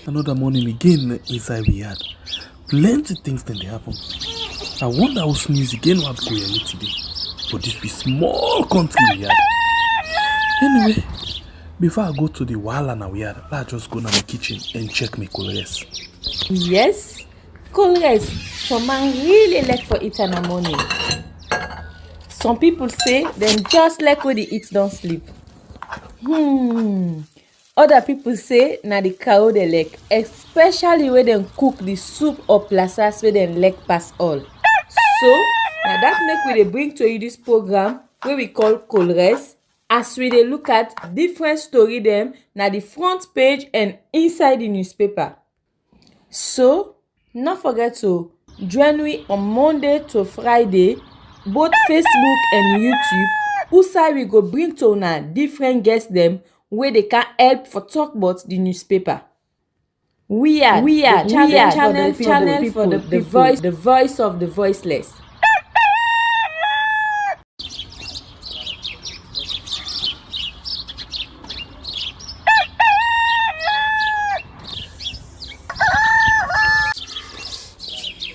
Another morning again inside we had plenty things then they happen. I wonder how news again what go here today. But this be small country we had. Anyway, before I go to the wala now we had, let's just go to my kitchen and check my colors. Yes, colors. Some man really like for eat in the morning. Some people say them just like when they eat don't sleep. Other people say na the cow they like, especially when they cook the soup or plasas where they like pass all. So now that make we dey bring to you this program where we call Colres, as we dey look at different story them na the front page and inside the newspaper. So not forget to join me on Monday to Friday, both Facebook and YouTube. Usai we go bring to una different guests them where they can help for talk about the newspaper. We are channel for the voice of the voiceless.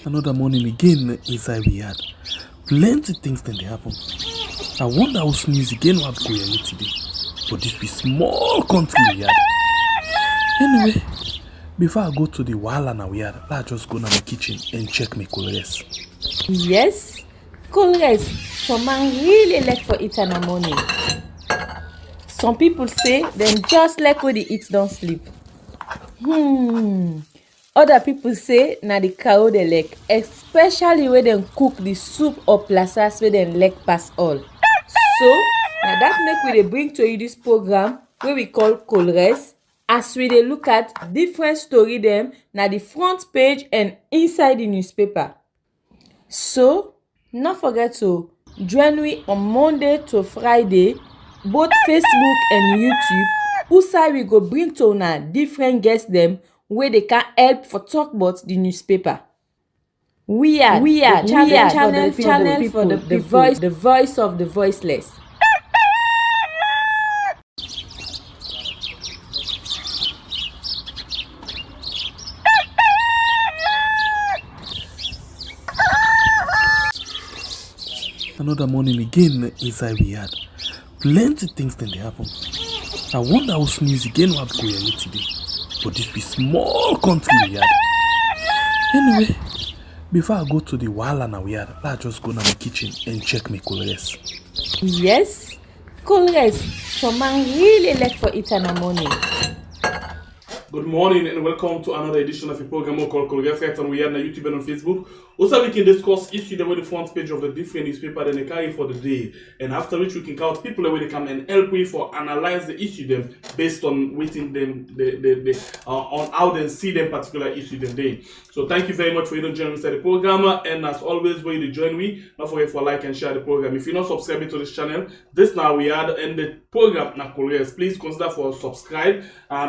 Another morning again inside we had plenty things then they happen. I wonder how news again what go here today. But this be small country we had. Anyway, before I go to the wala now we had, let's just go to my kitchen and check my colors. Yes, colors. Some man really like for eat in the morning. Some people say them just like when they eat don't sleep. Other people say na the cow they like, especially when they cook the soup or plasas where they like pass all. So now that make we dey bring to you this program where we call Colres, as we dey look at different story them na the front page and inside the newspaper. So not forget to join me on Monday to Friday, both Facebook and YouTube. Usai we go bring to una different guests them where they can help for talk about the newspaper. We are channel for the voice of the voiceless. Another morning again inside we had plenty things then they happen. I wonder how news again what go here today. But this be small country we had. Anyway, before I go to the wala now we had, let's just go to my kitchen and check my colors. Yes, colors. Some man really like for eat in the morning. Good morning and welcome to another edition of a program called Colgas, and we are on YouTube and on Facebook. Also, we can discuss issues that were the front page of the different newspaper that they carry for the day, and after which we can count people where they come and help we for analyze the issue them based on waiting them on how they see them particular issue them day. So thank you very much for joining inside the program, and as always, when you join me, don't forget for like and share the program. If you're not subscribing to this channel, this now we had in the program na Colgas. Please consider for subscribe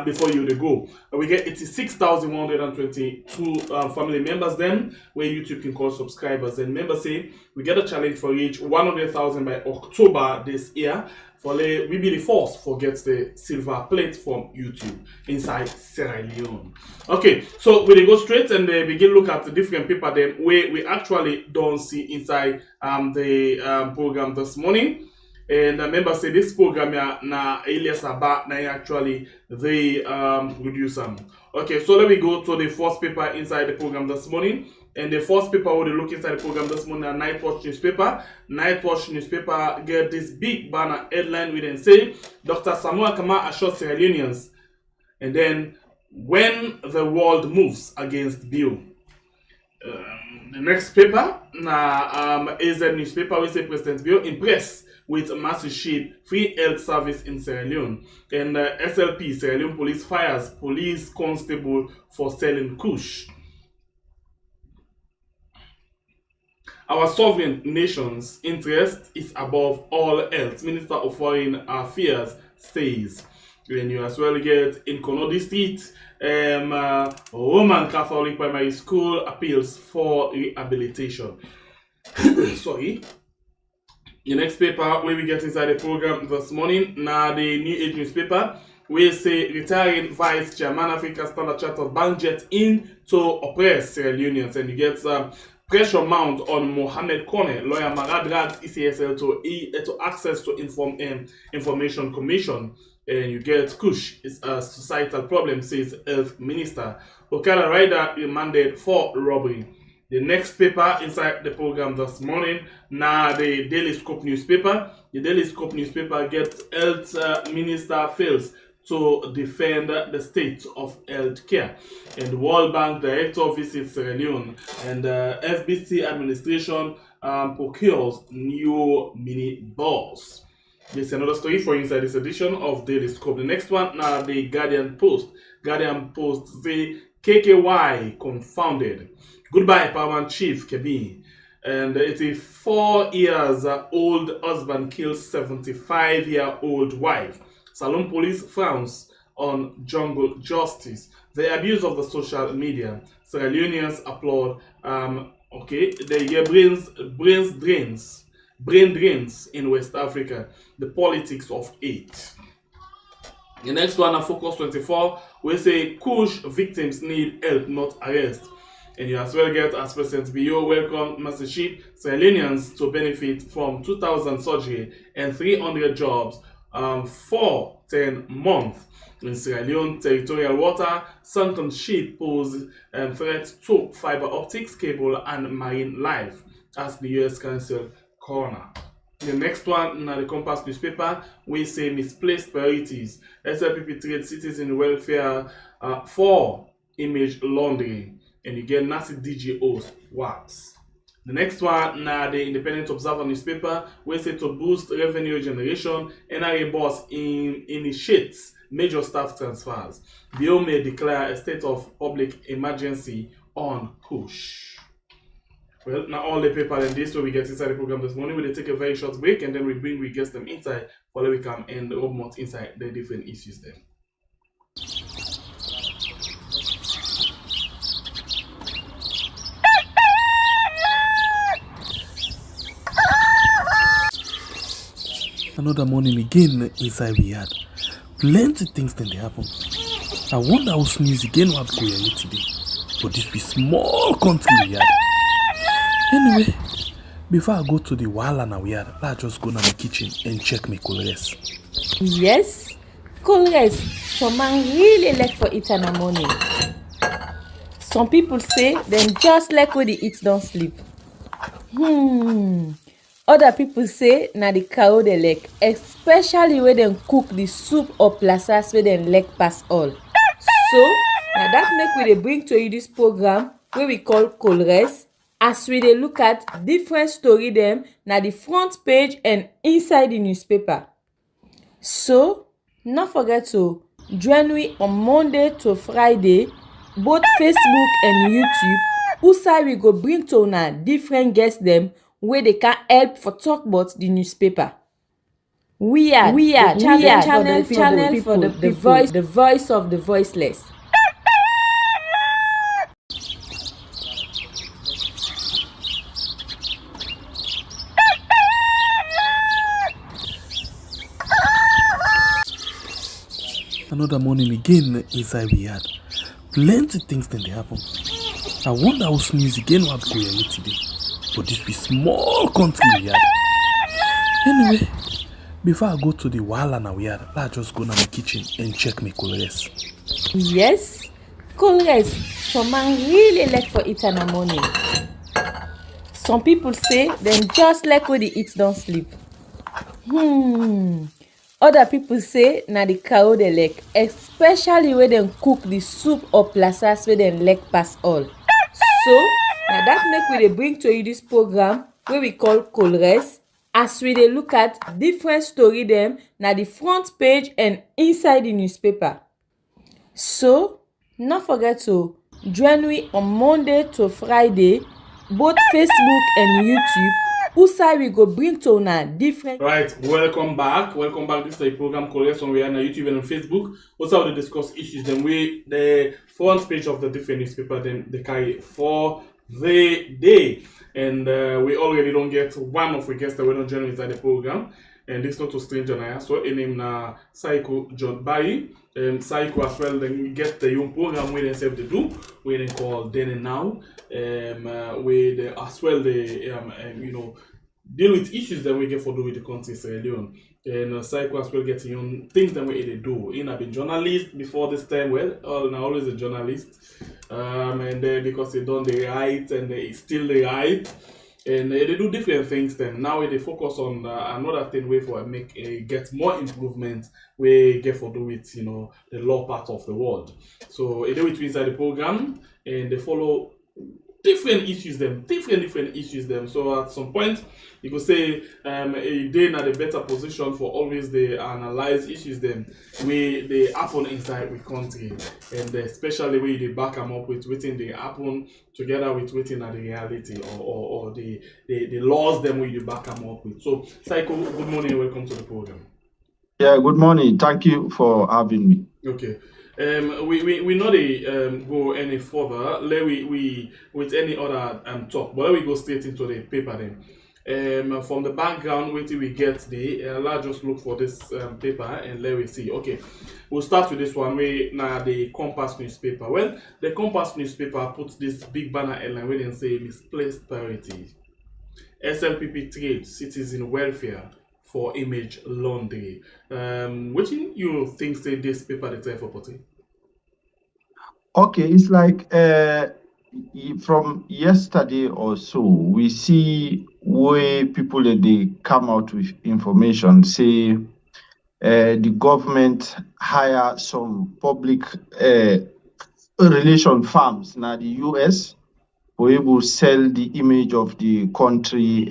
before you go. We get 86,122 family members then, where YouTube can call subscribers. And members say we get a challenge for each 100,000 by October this year. For we be the first for get the silver plate from YouTube inside Sierra Leone. Okay, so we go straight and begin look at the different paper then where we actually don't see inside the program this morning. And members say this program na Elias Abba na actually they produce them. Okay, so let me go to the first paper inside the program this morning. And the first paper we look inside the program this morning, Night Watch newspaper. Night Watch newspaper get this big banner headline with them say Dr. Samuel Kama assures Sierra Leoneans. And then when the world moves against Bill. The next paper na AZ newspaper we say President Bill impressed with massive shape free health service in Sierra Leone. And SLP, Sierra Leone Police fires police constable for selling kush. Our sovereign nation's interest is above all else, Minister of Foreign Affairs says. When you as well get in Konodi Street, Roman Catholic Primary School appeals for rehabilitation. Sorry. The next paper where we get inside the program this morning, now the New Age newspaper. we say retiring Vice Chairman Africa Standard Chartered Bank jet in to oppress Sierra Leoneans, and you get pressure mount on Mohamed Kone, lawyer Marad drags ECSL to access to information commission. And you get Kush is a societal problem, says health minister. Okada rider remanded for robbery. The next paper inside the program this morning, now the Daily Scope newspaper. The Daily Scope newspaper gets health minister fails to defend the state of health care. And the World Bank director visits Sierra Leone, and FBC administration procures new mini bus. This is another story for inside this edition of Daily Scope. The next one, now the Guardian Post. Guardian Post say KKY confounded. Goodbye, Paramount Chief Kebi. And 84 years old husband kills 75-year-old wife. Salon police frowns on jungle justice. The abuse of the social media. Sierra Leoneans applaud. The year brain drains in West Africa. The politics of hate. The next one, Focus 24, we say Kush victims need help, not arrest. And you as well get, as President Bio welcome Mastership Sierra Leoneans to benefit from 2,000 surgery and 300 jobs for 10 months. In Sierra Leone territorial water, sunken ship pose threat to fiber optics cable and marine life, as the U.S. Council coroner. The next one, in the Compass newspaper, we say misplaced priorities. SLPP trade citizen welfare for image laundering. And you get nasty DGOs wax. The next one, now the Independent Observer newspaper, we say to boost revenue generation, NRA boss initiates major staff transfers. Bio may declare a state of public emergency on Kush. Well, now all the paper and this, where we get inside the program this morning, we'll take a very short break, and then we get them inside for we come and rob more inside the different issues then. Another morning again inside we had plenty things then they happen. I wonder how sneeze again what go here today. But this be small country we had. Anyway, before I go to the wahala we had, let's just go to the kitchen and check my colors. Yes, colors. Some man really like for eat in the morning. Some people say them just like when they eat don't sleep. Other people say na the cow they like, especially when they cook the soup or plasas where they like pass all. So now that make we dey bring to you this program where we call Colres, as we dey look at different story them na the front page and inside the newspaper. So not forget to join me on Monday to Friday, both Facebook and YouTube. Usai we go bring to una different guests them where they can help for talk about the newspaper. We are channel for the people, the voice of the voiceless. Another morning again inside we had plenty things then they happen. I wonder how sneeze again what go here today. But this be small country we had. Anyway, before I go to the wahala we had, let's just go to the kitchen and check my colors. Yes, colors. Some man really like for eat in the morning. Some people say them just like when they eat don't sleep. Other people say na the cow they like, especially when they cook the soup or plasas where they like pass all. So now that make we dey bring to you this program where we call Colres, as we dey look at different story them na the front page and inside the newspaper. So not forget to join me on Monday to Friday, both Facebook and YouTube. Usai we go bring to una different. Right, welcome back. Welcome back. This is the program Colors on we are on YouTube and on Facebook. Also, we discuss issues. Then the front page of the different newspaper. Then they carry for the day, and we already don't get one of the guests that we're not joining inside the program. and this not a stranger now. So in name na Psycho John Barry. Psycho as well. Then we get the young program where they self they do, where they call Then and Now. Where they as well they deal with issues that we get for do with the country Sierra Leone. And Psycho as well getting on things that we they do. I've been journalist before this time. Well, I'm always a journalist. And then because they done the right and they still the right. And they do different things. Then now they focus on another thing way for make get more improvement. We get for do with the law part of the world. So they do it inside the program, and they follow different issues different issues them. So at some point you could say a day in a better position for always they analyze issues them where they happen inside the country, and especially where they back them up with within they happen together with within the reality or the laws them where you back them up with. So Psycho, good morning, welcome to the program. Yeah, good morning. Thank you for having me. Okay. We not go any further. Let we with any other talk, but let we go straight into the paper then. From the background, wait till we get let's just look for this paper and let we see. Okay, we'll start with this one. We now the Compass newspaper. Well, the Compass newspaper puts this big banner headline where they say misplaced priorities. SLPP trade citizen welfare for image laundry. What do you think say this paper the try for putting? Okay, it's like from yesterday or so, we see where people they come out with information, say the government hire some public relation firms now the US for able sell the image of the country,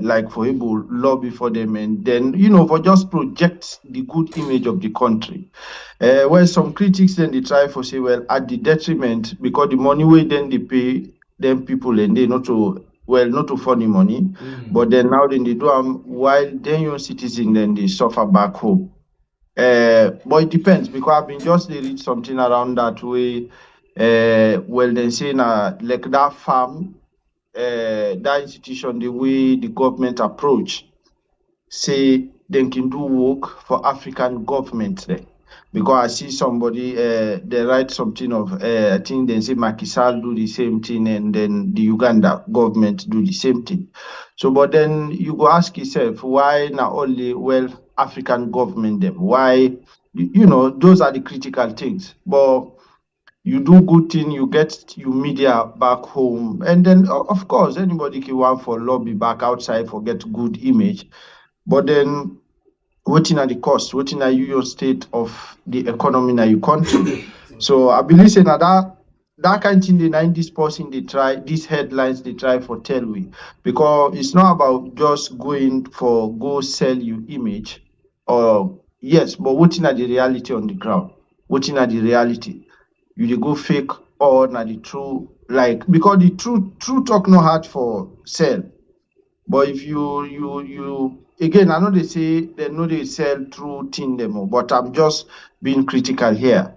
like for able lobby for them, and then for just project the good image of the country. Where some critics then they try for say, well, at the detriment, because the money way then they pay them people and they not to funny money, but then now then they do while then your citizen then they suffer back home. But it depends, because I've been just read something around that way. Well, they say like that farm, that institution, the way the government approach, say they can do work for African government there. Because I see somebody they write something of I think they say Macky Sall do the same thing, and then the Uganda government do the same thing. So, but then you go ask yourself, why not only African government them? Why those are the critical things. But you do good thing, you get your media back home, and then of course anybody can want for lobby back outside for get good image. But then waiting at the cost, waiting at your state of the economy in your country. So I believe saying that kind of thing the 90s person they try, these headlines they try for tell we, because it's not about just going for go sell you image, or yes, but waiting at the reality on the ground, waiting at the reality. You dey go fake or na the true, like, because the true talk no hard for sell. But if you again, I know they say they know they sell true thing them, but I'm just being critical here.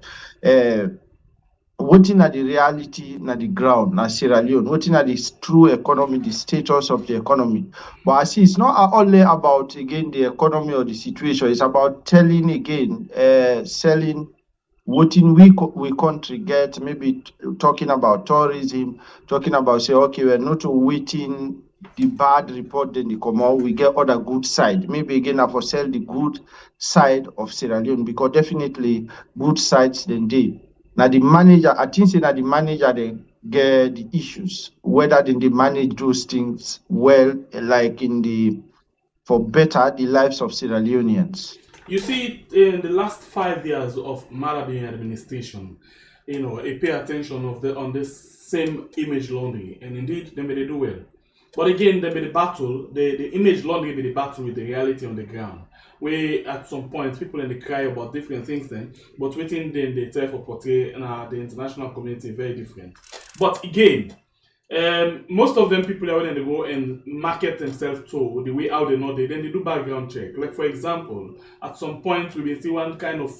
Waiting at the reality na the ground, na Sierra Leone, waiting at the true economy, the status of the economy. But I see it's not only about again the economy or the situation, it's about telling again, selling what in we country get, maybe talking about tourism, talking about say, okay, we're not waiting the bad report, then they come out, we get other good side. Maybe again, I for sell the good side of Sierra Leone, because definitely good sides then they. Now the manager, I think say that the manager they get the issues, whether they manage those things well, like for better the lives of Sierra Leoneans. You see, in the last 5 years of Malawi administration, they pay attention on this same image laundering, and indeed they do well. But again, they the battle, the image laundering be the battle with the reality on the ground. Where at some point people in the cry about different things then, but within them they try for portray the international community very different. But again, most of them people are when they go and market themselves to the way how they know then they do background check. Like for example, at some point we will see one kind of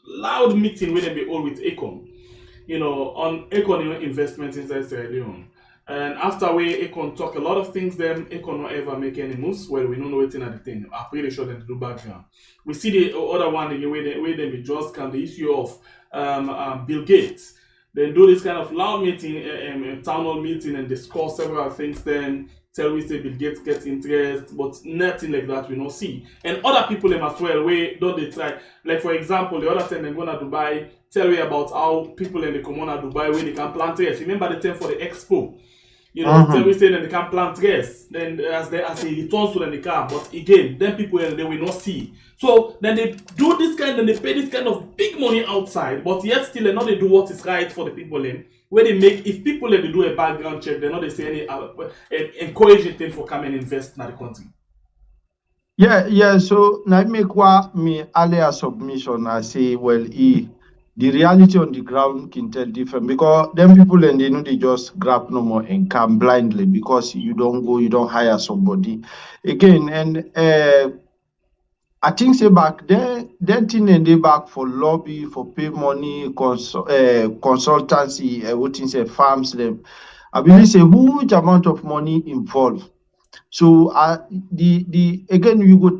loud meeting where they be all with Econ, on Econ investments inside Sierra Leone. And after we Akon talk a lot of things, then Akon not ever make any moves. Well, we don't know what's in at the thing. I'm pretty sure they do background. We see the other one again where they be just can the issue of Bill Gates. Then do this kind of loud meeting, town hall meeting, and discuss several things. Then tell we say Bill Gates gets interest, but nothing like that we not see. And other people them as well, where don't they try? Like for example, the other time they go to Dubai, tell me about how people in the Common Dubai where they can plant trees. Remember the time for the expo? You know, tell me saying that they can plant trees. Then as they returns to the car, but again, then people they will not see. So then they do this kind and they pay this kind of big money outside, but yet still they not they do what is right for the people in. Where they make if people they do a background check, they not they say any encouraging thing for come and invest in the country. Yeah. So now make what me earlier submission. I say, well, the reality on the ground can tell different because them people and they know they just grab no more and come blindly because you don't hire somebody again. And I think say back then thing and they back for lobby, for pay money, consultancy, what things say farms them. I believe say huge amount of money involved. So the again you go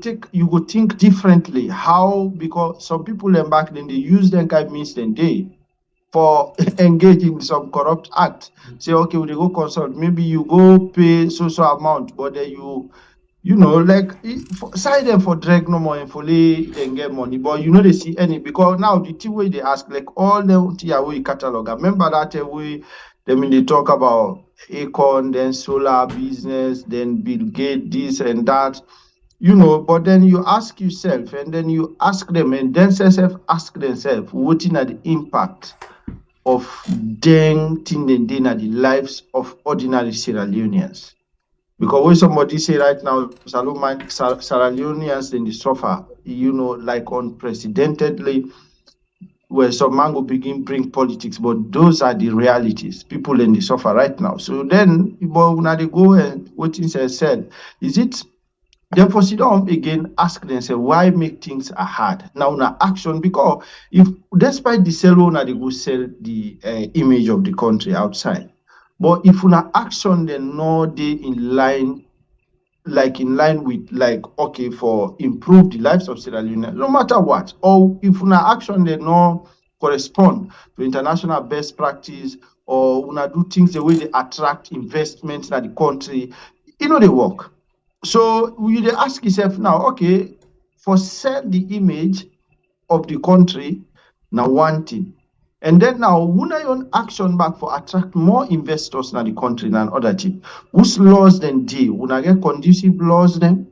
think differently how because some people them back then they use them kind means then they for engaging in some corrupt act. Say okay, we go consult. Maybe you go pay so amount, but then you know, like side them for drag no more and for then get money, but you know they see any because now the two way they ask like all the TIA catalog. I remember that way they talk about Akon, then solar business, then Bill Gates, this and that, you know. But then you ask yourself, and then you ask them, and then self ask themselves, what are the impact of them thing and then the lives of ordinary Sierra Leoneans? Because when somebody say right now, Sierra Leoneans in the suffer, you know, like unprecedentedly, where some man will begin bring politics, but those are the realities. People in the suffer right now. So then, but when they go and what things are said, is it therefore sit down again, ask themselves why make things are hard now? Now action because if despite the sell owner they go sell the image of the country outside, but if una action then no they in line with like okay for improve the lives of Sierra Leone, no matter what, or if una action they no correspond to international best practice or una do things the way they attract investments in the country, you know they work. So you dey ask yourself now, okay, for sell the image of the country, now one thing. And then now, when I on action back for attract more investors in the country than other thing, whose laws then deal? When I get conducive laws then?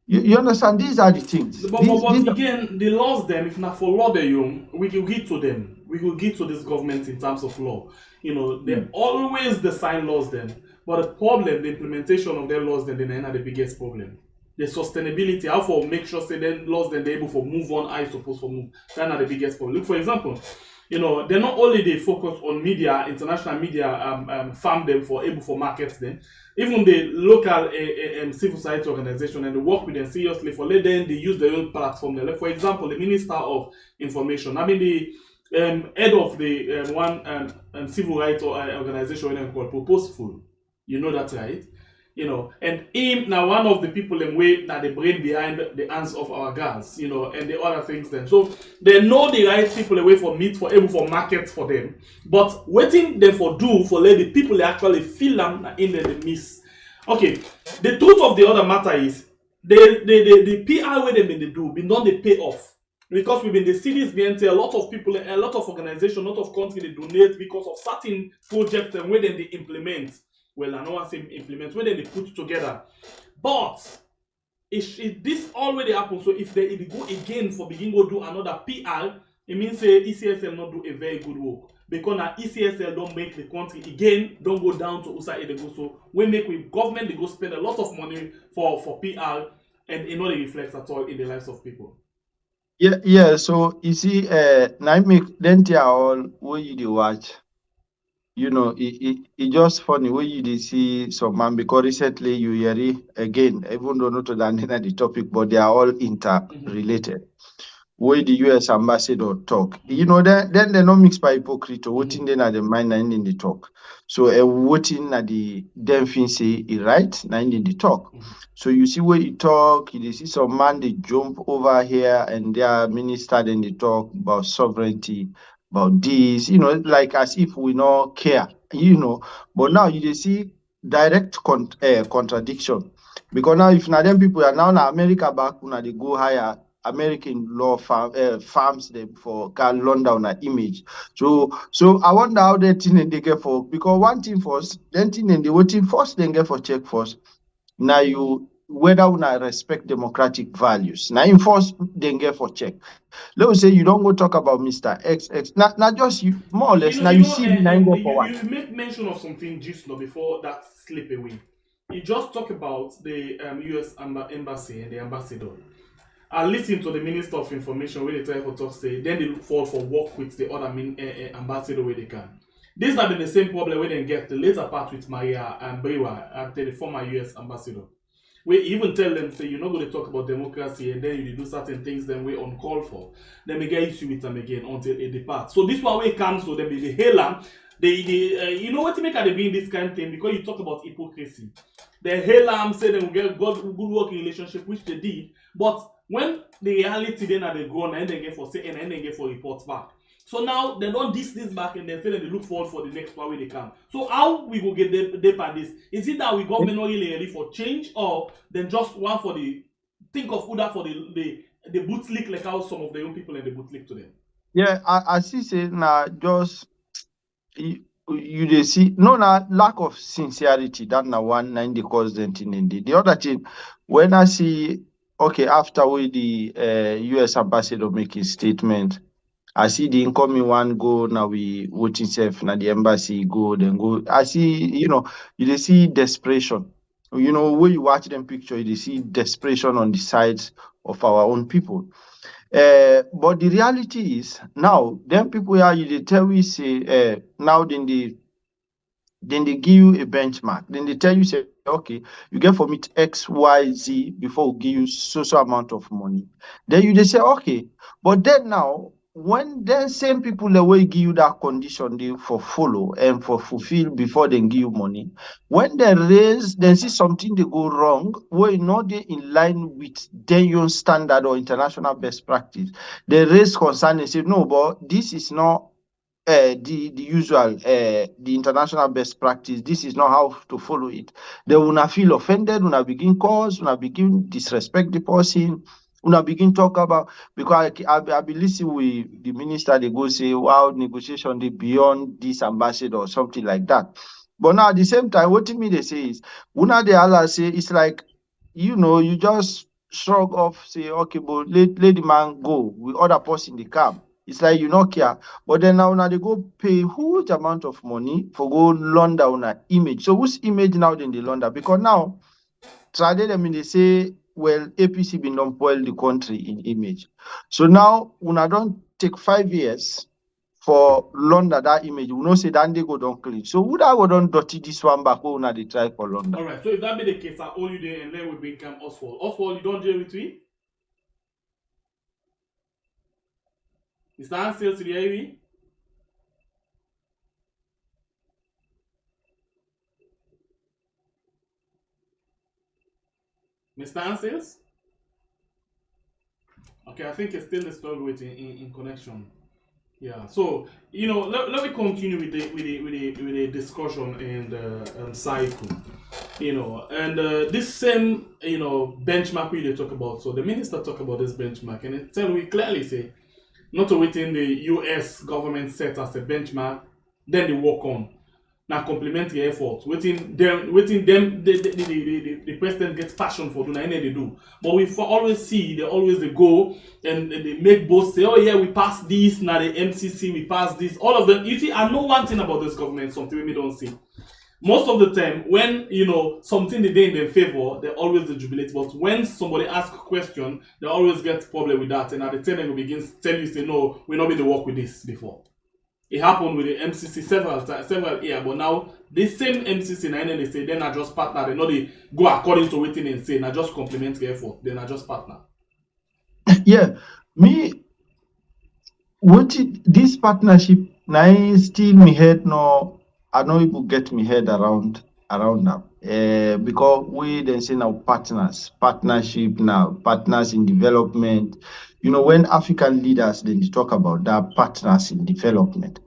You understand? These are the things. But again, the laws them, if not for law they we will get to them. We will get to this government in terms of law. You know, they always design laws then. But the problem, the implementation of their laws then are the biggest problem. The sustainability, how for make sure say then laws then they're able to move on, I suppose for move. That's not the biggest problem. Look, for example, you know, they're not only they focus on media, international media, farm them for able for markets them. Even the local civil society organization and they work with them seriously for let them they use their own platform. Like, for example, the Minister of Information, I mean the head of the one civil rights organization called Purposeful. You know that, right? You know, and him now one of the people in way that the brain behind the hands of our girls, you know, and the other things then. So they know the right people away for meat for able for markets for them, but waiting them for do for let the people they actually feel them in the miss. Okay, the truth of the other matter is the PR way they do, be not the pay off. Because we've been the cities behind a lot of people, a lot of organizations, a lot of countries they donate because of certain projects and where they implement. Well, I know I say implement when they put together, but if this already happens, so if they go again for begin go do another PR, it means say ECSL not do a very good work because now ECSL don't make the country again don't go down to USAID they go. So we make with government they go spend a lot of money for PR and it not reflects at all in the lives of people. Yeah. So you see, now make then tell all what you do watch. You know, it just funny when you see some man because recently you hear it again, even though not to the topic, but they are all interrelated. where the US ambassador talk. You know, then they not mixed by hypocrite. Voting then at the mind and in the talk. So voting at the them thing say he right, and in the talk. So you see where he talk, you see some man they jump over here and their minister then they talk about sovereignty, about this, you know, like as if we not care, you know. But now you see direct contradiction. Because now if now them people are now in America back when they go higher American law farms them for can London on image. So I wonder how that thing they get for, because one thing first, then thing and the voting first then get for check first. Now you whether una respect democratic values. Now in first then get for check. Let us say you don't go talk about Mr. XX. Now just you more or less now you see now go for one. You make mention of something just now before that slip away. You just talk about the US embassy and the ambassador. I listen to the Minister of Information where they try to talk say, then they look forward for work with the other ambassador where they can. This has been the same problem when they get the later part with Maria and Brewa and the former US ambassador. We even tell them, say, you're not going to talk about democracy and then you do certain things then we uncalled for. Then we get issue with them again until they depart. So this one way comes to them, they hail them. You know what to make at the being this kind of thing, because you talk about hypocrisy. They hail them, say they will get good working relationship, which they did. But when the reality then are they grown and they get for say and they get for reports back. So now they don't this back and then say that they look forward for the next one where they come. So how we will get them at this? Is it that we government not really ready for change, or then just one for the think of Uda for the bootlick like how some of the young people and the bootlick to them? Yeah, I see say now just you they see no na lack of sincerity. That na one nine the cause then thing in the other thing when I see okay after we the US ambassador make his statement. I see the incoming one go now we voting self now the embassy go then go. I see, you know, you see desperation. You know, when you watch them picture, you see desperation on the sides of our own people. But the reality is now, them people here you they tell we say now then they give you a benchmark. Then they tell you, say, okay, you get from it X, Y, Z before we give you so amount of money. Then you they say, okay, but then now, when then same people the way give you that condition they for follow and for fulfill before they give you money, when they raise, then see something they go wrong, where not they in line with their own standard or international best practice, they raise concern and say, no, but this is not the usual the international best practice. This is not how to follow it. They will not feel offended, will not begin cause, will not begin disrespect the person, will not begin talk about, because I be listening with the minister, they go say, wow, negotiation they beyond this ambassador or something like that. But now at the same time, what to me they say is, una they all say it's like, you know, you just shrug off, say, okay, but let the man go with other person they come. It's like you not care. But then now they go pay huge amount of money for go launder on an image. So whose image now then they launder? Because now, traditionally they say, well, APC been don't spoil the country in image. So now when I don't take 5 years for launder that image, we know say that they go don't clean. So would I go don't dirty this one back when they try for launder? All right. So if that be the case, I owe you there and then we become Oswald. Oswald, you don't deal with me? Mr. Ansel, to the AV? Mr. Ansels? Okay, I think it's still a struggle with in connection. Yeah. So you know, let me continue with the discussion and cycle. You know, and this same benchmark we they talk about. So the minister talk about this benchmark, and it tell we clearly say not to within the US government set as a benchmark, then they work on. Now complement the effort. Waiting them the president gets passion for doing anything they do. But we always see they go and they make both say, oh yeah, we passed this, now the MCC, we passed this, all of them. You see, I know one thing about this government, something we don't see. Most of the time, when something they do in their favor, they always jubilate. But when somebody asks a question, they always get problem with that. And at the time, they will begin to tell you, say, no, we not been to work with this before. It happened with the MCC several years, but now this same MCC now they say then I just partner. They know they go according to waiting and say I just complement the effort. Then I just partner. Yeah, me this partnership now still me head no, I know people get me head around now. Because we then say now partnership now, partners in development. You know, when African leaders then they talk about that partners in development.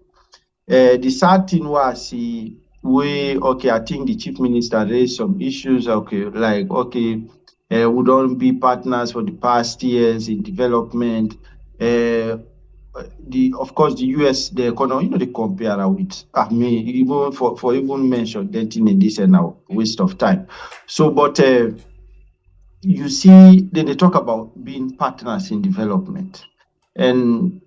The sad thing was okay, I think the chief minister raised some issues, okay, like okay, we don't be partners for the past years in development. Of course the US, the economy, you know, they compare with even for even mention that in this and now waste of time. So but you see then they talk about being partners in development. And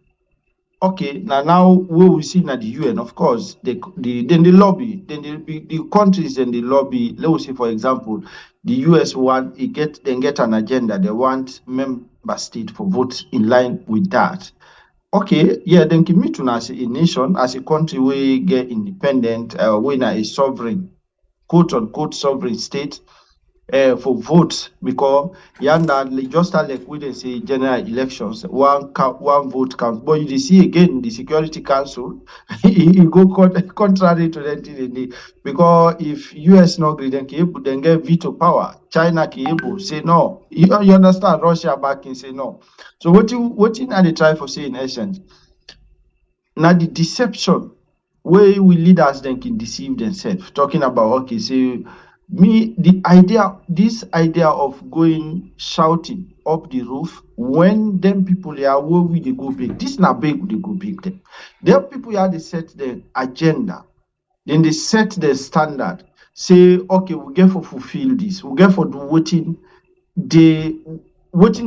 okay, now we see now the UN, of course, then the lobby, then the countries and the lobby. Let us say, for example, the US want get an agenda. They want member state for vote in line with that. Okay, yeah, then give me to as a nation, as a country, we get independent, we na a sovereign, quote unquote sovereign state. For votes, because yanda just like we dey say general elections, one vote count. But you see again the Security Council, e go contrary to that thing. Because if US no agree, then get veto power. China can say no. You understand? Russia backing say no. So what are they try for say in essence? Now the deception where we leaders then can deceive themselves, talking about okay, say this idea of going shouting up the roof when them people are where we they go big. This not big, they go big them. Them people here they set the agenda, then they set the standard, say, okay, we get for fulfill this, we get for do waiting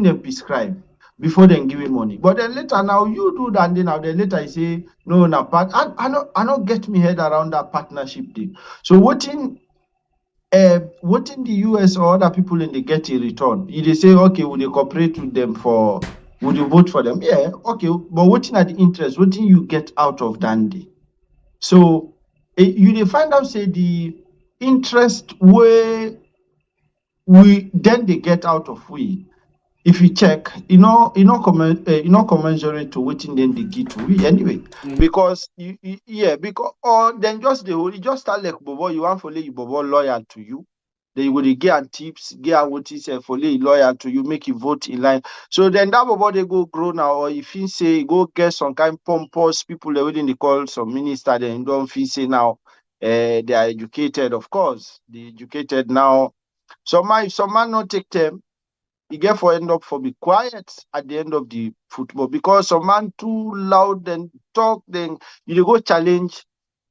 them prescribe before they give you money. But then later now you do that, then later I say no, I not get me head around that partnership thing. So what in the US or other people in the get a return? They say, okay, will they cooperate with them would you vote for them? Yeah, okay, but what's at the interest? What do you get out of Dandy? So you find out say the interest where we then they get out of we. If you check, commensurate to waiting then they get to we anyway. Because because or then just the whole just start like bobo, you want for lay bobo loyal to you. Then you will get and tips, get what he said for lay loyal to you, make you vote in line. So then that bobo they go grow now, or if you say go get some kind pompous people they wouldn't call some minister, then don't feel say now they are educated, of course. They educated now. Some man not take them. You get for end up for be quiet at the end of the football because some man too loud and talk, then you go challenge.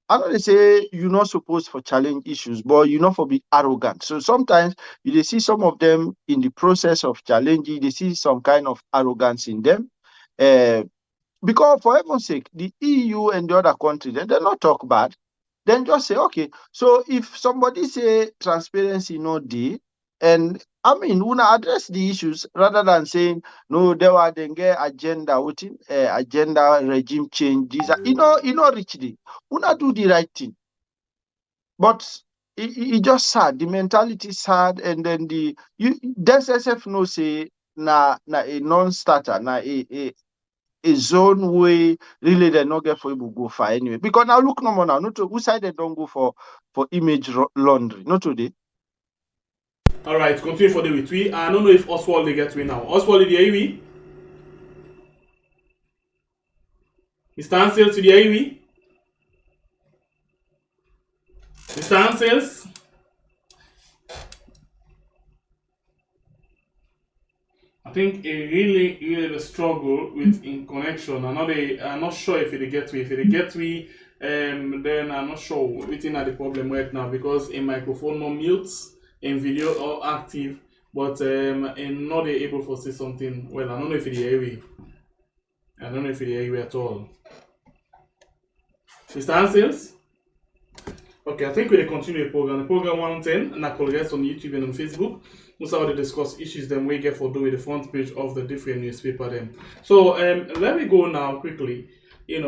I know they say you're not supposed for challenge issues, but you're not for be arrogant. So sometimes you see some of them in the process of challenging, they see some kind of arrogance in them. Because for heaven's sake, the EU and the other countries, they're not talk bad. Then just say, okay, so if somebody say transparency no day, and I mean, we address the issues rather than saying no, there were then get agenda, agenda regime change. These are reach the, we do the right thing, but it just sad. The mentality is sad, and then there's SF no say na a non-starter, na a zone where really they not get for able go far anyway. Because now look no more now, not to who side they don't go for image laundry, not today. All right, continue for the with we. I don't know if Oswald they get we now. Oswald, the AV. Mr. Ansels to the AV. Mr. Ansels. I think it really the struggle with in connection. I'm not sure if it get we. If it get we, then I'm not sure within the problem right now because a microphone no mutes and video all active, but and not able to say something. Well, I don't know if it hear we. I don't know if it hear we at all. Mr. Ansels. Okay, I think we'll continue the program. The program 110 and I call guests on YouTube and on Facebook. We start to discuss issues then we get for doing the front page of the different newspaper then. So let me go now quickly. You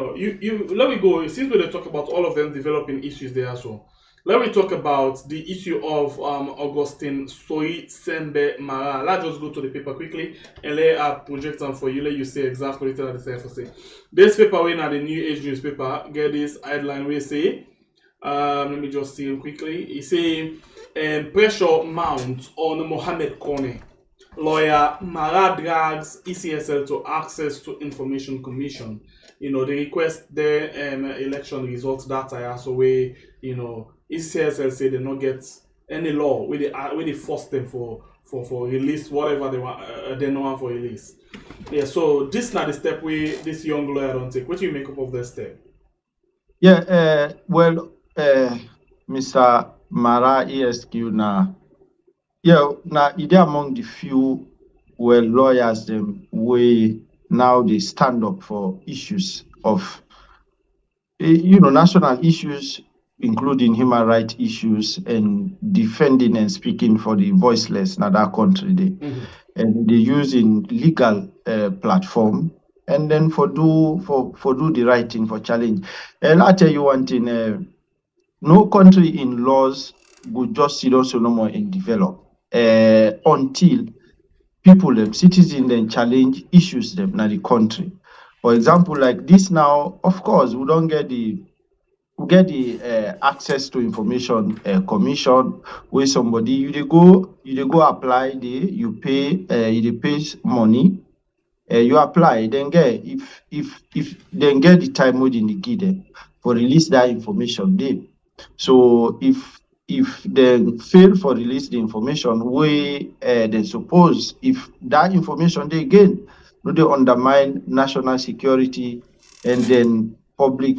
let me go since we talk about all of them developing issues there as well. Let me talk about the issue of Augustine Soy Sembe Mara. Let's just go to the paper quickly and let I project them for you. Let you say exactly what the say for say. This paper, when at the New Age newspaper, get this headline we say. Let me just see it quickly. It say pressure mount on Mohammed Kone. Lawyer Mara drags ECSL to access to Information Commission. You know, they request the election results data, so we, you know, ECSL say they not get any law where they force them for release whatever they want they know want for release. Yeah, so this is not the step where this young lawyer don't take. What do you make up of this step? Yeah, Mr. Mara ESQ now. Yeah, now it among the few lawyers them way now they stand up for issues of national issues, including human rights issues, and defending and speaking for the voiceless in that country. And they using legal platform, and then for do the right thing for challenge. And I tell you one thing, no country in laws would just sit also no more and develop until people them citizens then challenge issues them in the country. For example, like this now, of course, we don't get the access to information commission where somebody you dey go apply there, you pay money, you apply, then get if then get the time within the give them for release that information there. So if they fail for release the information, we then suppose if that information they again no they undermine national security and then public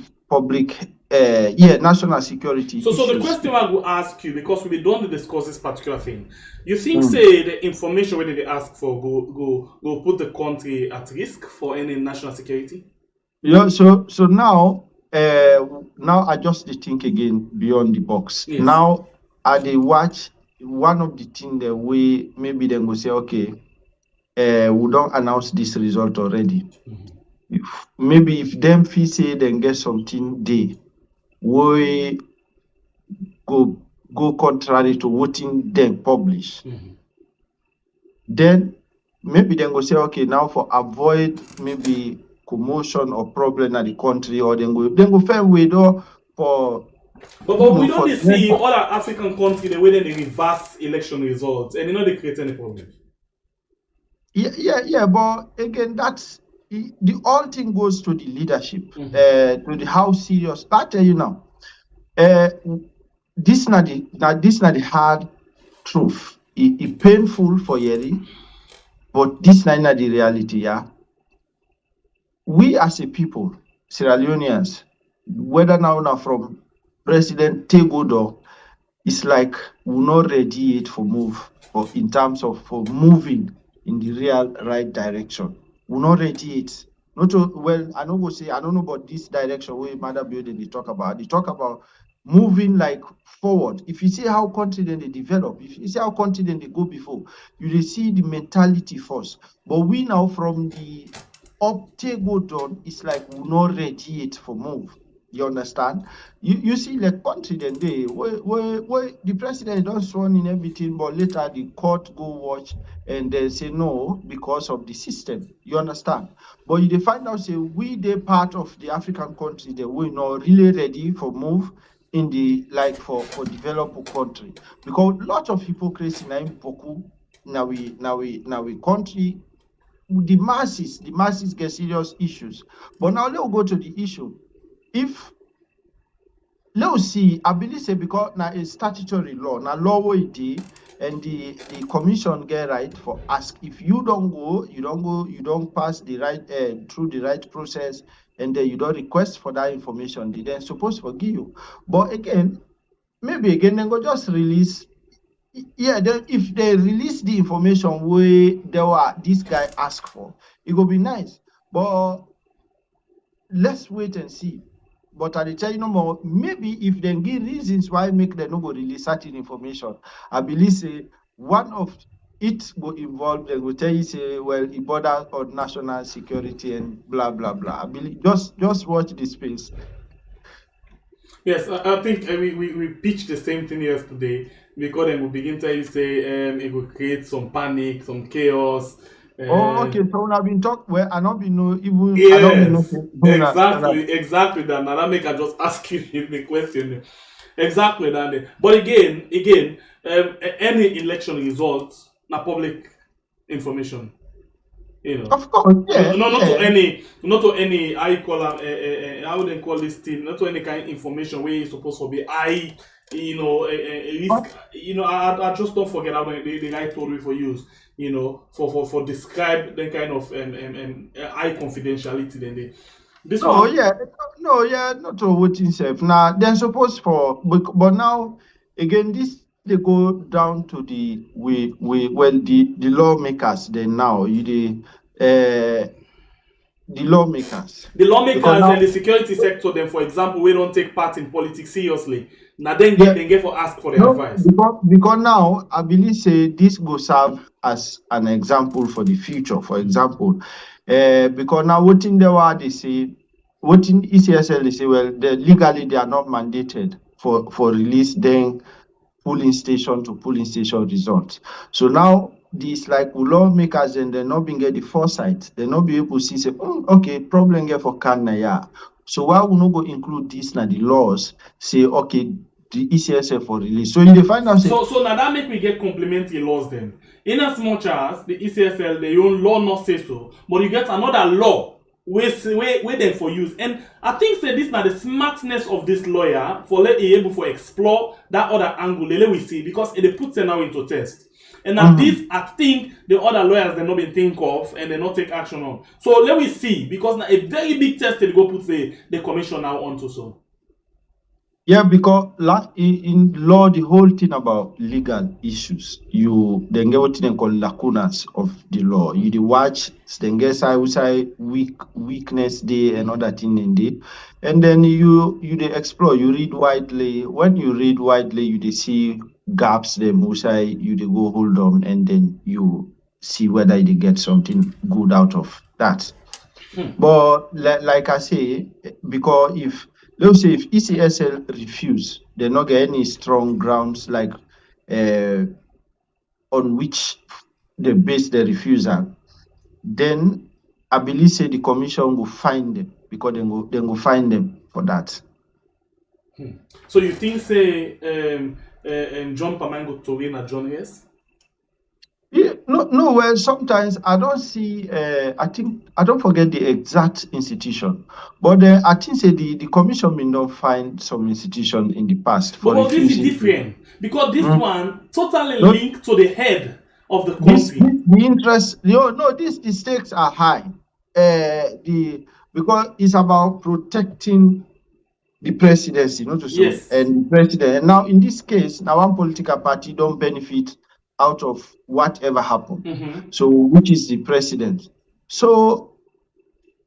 national security So the issues. question I will ask you, because we don't discuss this particular thing, you think say the information whether they ask for go put the country at risk for any national security? Yeah, so now I just think again beyond the box. Yes. Now I they watch one of the things that we maybe then go say, okay, we don't announce this result already. If them fee say then get something day, we go contrary to voting then publish. Then maybe then go say, okay, now for avoid maybe commotion or problem in the country, or then go find way though for. But we don't see other African countries the way they reverse election results, and they create any problem. Yeah. But again, that's the whole thing goes to the leadership, to the how serious. I tell you now, this not the hard truth. It painful for hearing, but this not the reality. Yeah, we as a people, Sierra Leoneans, whether now from President Tegodo, it's like we're not ready yet for move, or in terms of for moving in the real right direction. We're not ready yet. I don't know about this direction where Mother Building they talk about. They talk about moving like forward. If you see how continent they develop, if you see how continent they go before, you see the mentality first. But we now from the up go down, it's like we're not ready yet for move. You understand? You see like country then they where the president don't sworn in everything, but later the court go watch and they say no because of the system. You understand? But they find out say we they part of the African country that we're not really ready for move in the like for developed country, because lots of hypocrisy now we country. The masses get serious issues. But now let's go to the issue. If let's see, I believe say because now it's statutory law, now law what it is, and the commission get right for ask if you don't pass the right through the right process, and then you don't request for that information, they then supposed to forgive you. But again, maybe then go just release. Yeah, then if they release the information where this guy asked for, it will be nice. But let's wait and see. But I tell you no more, maybe if they give reasons why make them not go release certain information, I believe say one of it will involve, they will tell you say, well, it borders on national security and blah blah blah. I believe just watch the space. Yes, I think we pitched the same thing yesterday because then we begin to say it will create some panic, some chaos. Oh, Uh, okay, so when I've been talk well, I not be no even I not be no yes, that. exactly that. Now that make I just ask you the question. Exactly that. But again, any election results na public information. You know. Of course, yeah, No, yeah. not to any how you call how they call this thing, not to any kind of information where you supposed to be high, risk. I just don't forget how the right word we for use, for describe the kind of high confidentiality. Then this No, one. yeah, no, yeah, not to voting self. Now, they're supposed for, but now, again, this they go down to the lawmakers. Then now the lawmakers, The because lawmakers and now, the security sector, then for example, we don't take part in politics seriously. Now then yeah, get for ask for the no, advice. because now I believe say this go serve as an example for the future. For example, because now voting there were they say voting ECSL they say well legally they are not mandated for release then polling station to polling station results. So now these like lawmakers and they're not being get the foresight, they're not be able to see say okay problem here for Canada, yeah. So why we not go include this now the laws say okay the ECSL for release. So you find out say So now that make me get complementary laws then. In as much as the ECSL, the own law not say so, but you get another law where them for use. And I think say this now the smartness of this lawyer for let be able to explore that other angle. Let we see because it puts them now into test. And now this I think the other lawyers they not been think of and they not take action on. So let we see because now a very big test they go put the commission now onto so. yeah, because in law, the whole thing about legal issues, you then get what they call lacunas of the law. You the watch, then get say weakness day and other thing in day, and then you they explore. You read widely. When you read widely, you they see gaps. Them who say you they go hold on, and then you see whether they get something good out of that. But like I say, because if let's say if ECSL refuse, they not get any strong grounds like on which they base the refusal, then I believe say the commission will find them because they go find them for that. So you think say John Pamango to win at John Hess? Yeah, no. Well, sometimes I don't see. I think I don't forget the exact institution, but I think say the commission may not find some institution in the past for But this is refusing. different because this one totally No, linked to the head of the this country. the interest. No, the stakes are high. Because it's about protecting the presidency, not to so Yes. and the president. And now in this case, now one political party don't benefit out of whatever happened. So which is the president. So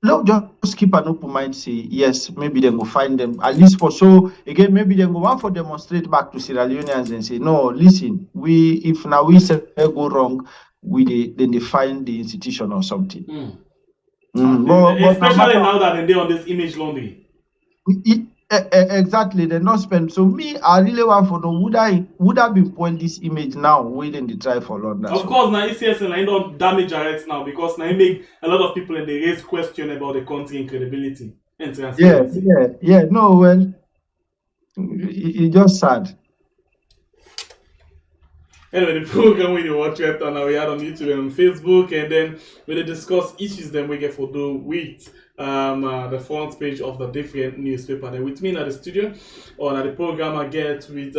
let's just keep an open mind, say yes, maybe they will find them at least for so again, maybe they go want for demonstrate back to Sierra Leoneans and say, no, listen, if now we say go wrong, then they find the institution or something. Especially now that they're on this image laundry. Exactly, they not spend. So me, I really want for know would I be point this image now waiting the try for London. Of course, now ECSN I don't damage rights now because now it make a lot of people and they raise question about the country credibility and transparency. Yeah. No, well, it's just sad. Anyway, the program we watch right now we had on YouTube and on Facebook, and then we discuss issues then we get for do with the front page of the different newspaper. Then with me at the studio or at the program I get with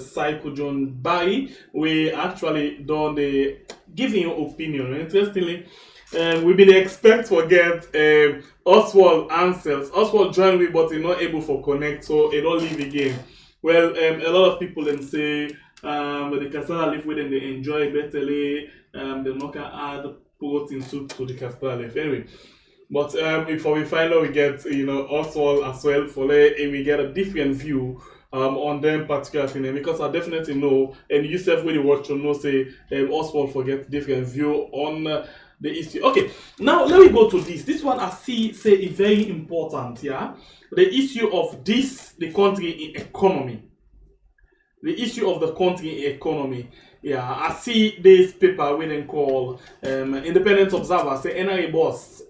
Psycho John Barry. We actually done the giving your opinion. Interestingly, we've been expect to get Oswald answers. Oswald joined me, but he's not able to connect, so he don't leave again. Well, a lot of people then say the cassava leaf when they enjoy betterly, they're not gonna add protein soup to the cassava leaf. Anyway, but before we find out, we get Oswald as well for we get a different view on them particular thing, because I definitely know, and yourself when you watch to know say Oswald forget different view on the issue. Okay, now let me go to this. This one I see say is very important. Yeah, the issue of the country in economy. The issue of the country in economy. Yeah, I see this paper we then call Independent Observer say NRA boss,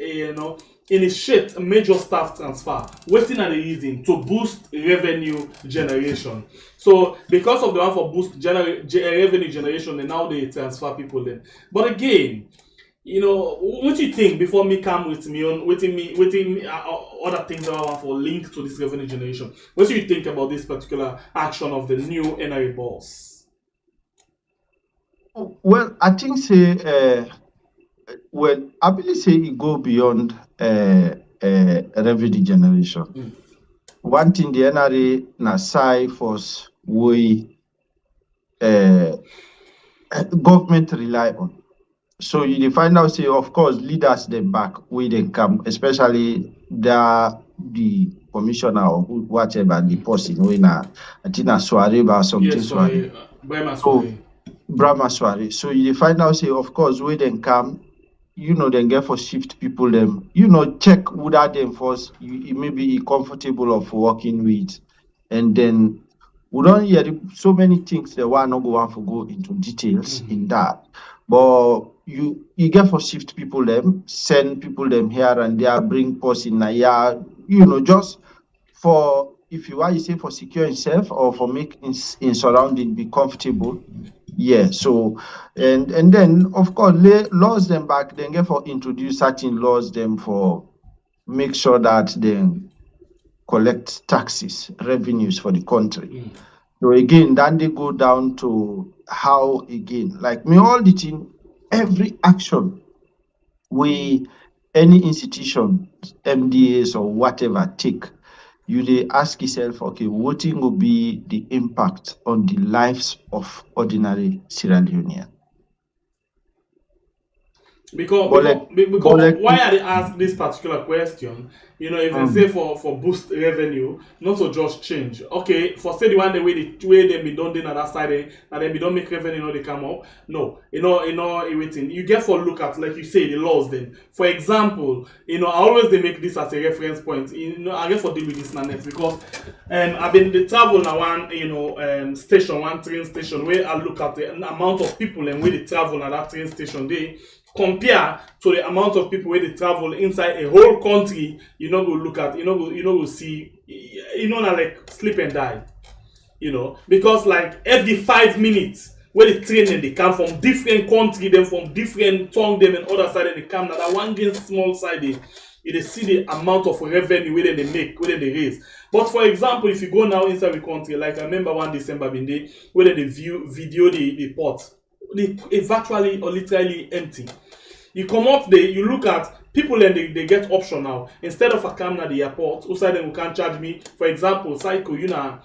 initiate a major staff transfer. Waiting at the reason to boost revenue generation. So because of the one for boost revenue generation, and now they transfer people then. But again, what do you think before me come with me on waiting me other things that I want for link to this revenue generation? What do you think about this particular action of the new NRA boss? Well, I think I believe it go beyond revenue generation. One thing the NRA na side force we government rely on. So you find out say, of course, leaders them back we then come, especially the commissioner or whatever the person when I think na Soare or something. Yes, Soare, Brahma Soare. Brahma Soare. So you find out say, of course, we then come, then get for shift people them, check without them first, you may be comfortable of working with, and then we don't hear so many things that one not go on for go into details in that, but you get for shift people them, send people them here and there, bring person in here, just for if you want you say for secure yourself or for make in surrounding be comfortable. Yeah, so and then of course laws them back, then get for introduce certain laws them for make sure that they collect taxes, revenues for the country. So again, then they go down to how again, like me all the thing, every action we any institution, MDAs or whatever take, they ask yourself, okay, what will be the impact on the lives of ordinary Sierra Leoneans? Because why are they ask this particular question? If they say for boost revenue, not to just change. Okay, for say the one the way they be done on that side, and then we don't make revenue, they come up. No, everything. You get for look at, like you say, the laws then. For example, I always they make this as a reference point. I get for deal with this now next because I've been the travel now one station, one train station where I look at the amount of people and where they travel at that train station they compare to the amount of people where they travel inside a whole country, go look at, go see, like sleep and die, because like every 5 minutes where the train and they come from different country, them from different tongue, them and other side and they come, now that one game small side, they see the amount of revenue where they make, where they raise. But for example, if you go now inside the country, like I remember one December day, where they video the port, it's virtually or literally empty. You come up there, you look at people and they get option now. Instead of a come at the airport, outside them who can charge me. For example, cycle, you know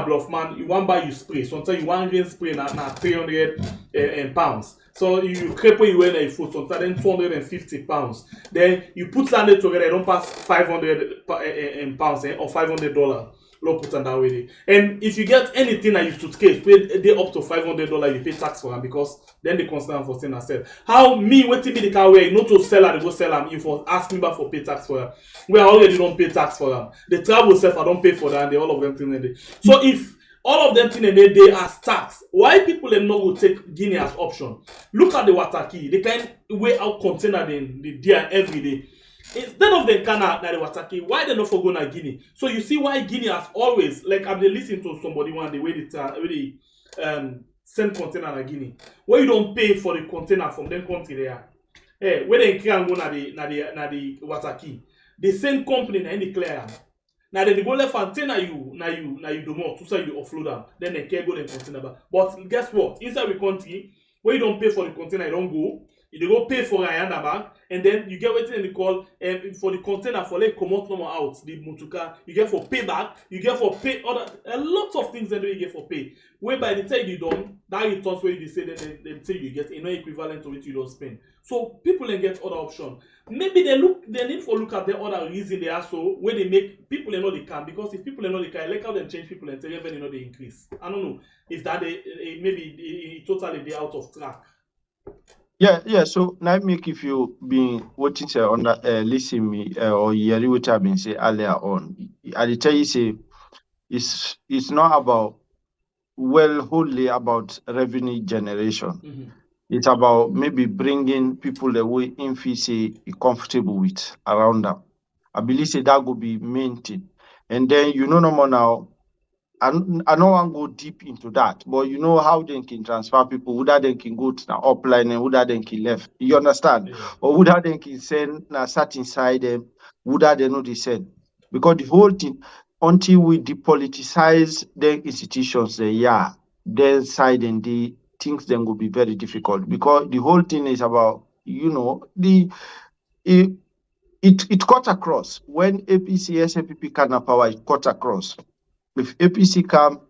bluff man, you want buy you spray. Sometimes you want green spray na 300 pounds. So you crepe you wear a foot, sometimes then 250 pounds. Then you put something together, don't pass 500 pounds or $500. Low put on that way. And if you get anything that you suitcase, they up to $500, you pay tax for them because then they consider for saying yourself. How me waiting me the car where not to sell her, they go sell them. You for ask me back for pay tax for them. We already don't pay tax for them. The travel self I don't pay for that. And they all of them thing they. So if all of them thing they as tax, why people them not will take Guinea as option? Look at the water key. They can weigh out container the day every day. Instead of the Ghana na the Wataki, why they not for go na Guinea? So you see why Guinea has always, like I've been listening to somebody one day where they send container na Guinea. Where you don't pay for the container from them country there. Hey, where they can go na the Wataki. The same company na any clear. Now they go left and tell you do more to say you offload them. Then they can go the container back. But guess what? Inside the country, where you don't pay for the container, you don't go. You go pay for a bag, and then you get waiting and they call for the container for like come out out the mutuka. You get for pay back, you get for pay other a lot of things that you get for pay. Where by the time you don't, that returns where they say they say you get no equivalent to what you don't spend. So people then get other option. Maybe they need for look at the other reason they are so where they make people know they can, because if people know they can, like how they change people and say revenue they increase. I don't know if that maybe totally they out of track. Yeah. So now make if you been watching on listen me or hearing what I've been say earlier on, I dey tell you say it's not about wholly about revenue generation. Mhm. It's about maybe bringing people the way in feel say e comfortable with around them. I believe say that would be main thing. And then no more now. I no wan go deep into that, but you know how they can transfer people, whether they can go to the upline and whether they can left. You understand? Yeah. Or whether they can send na sat inside them, whether they know they send. Because the whole thing, until we depoliticize the institutions, then side and the things then will be very difficult. Because the whole thing is about, it, it cut across. When APC, SAPP can power, it cut across. If APC come,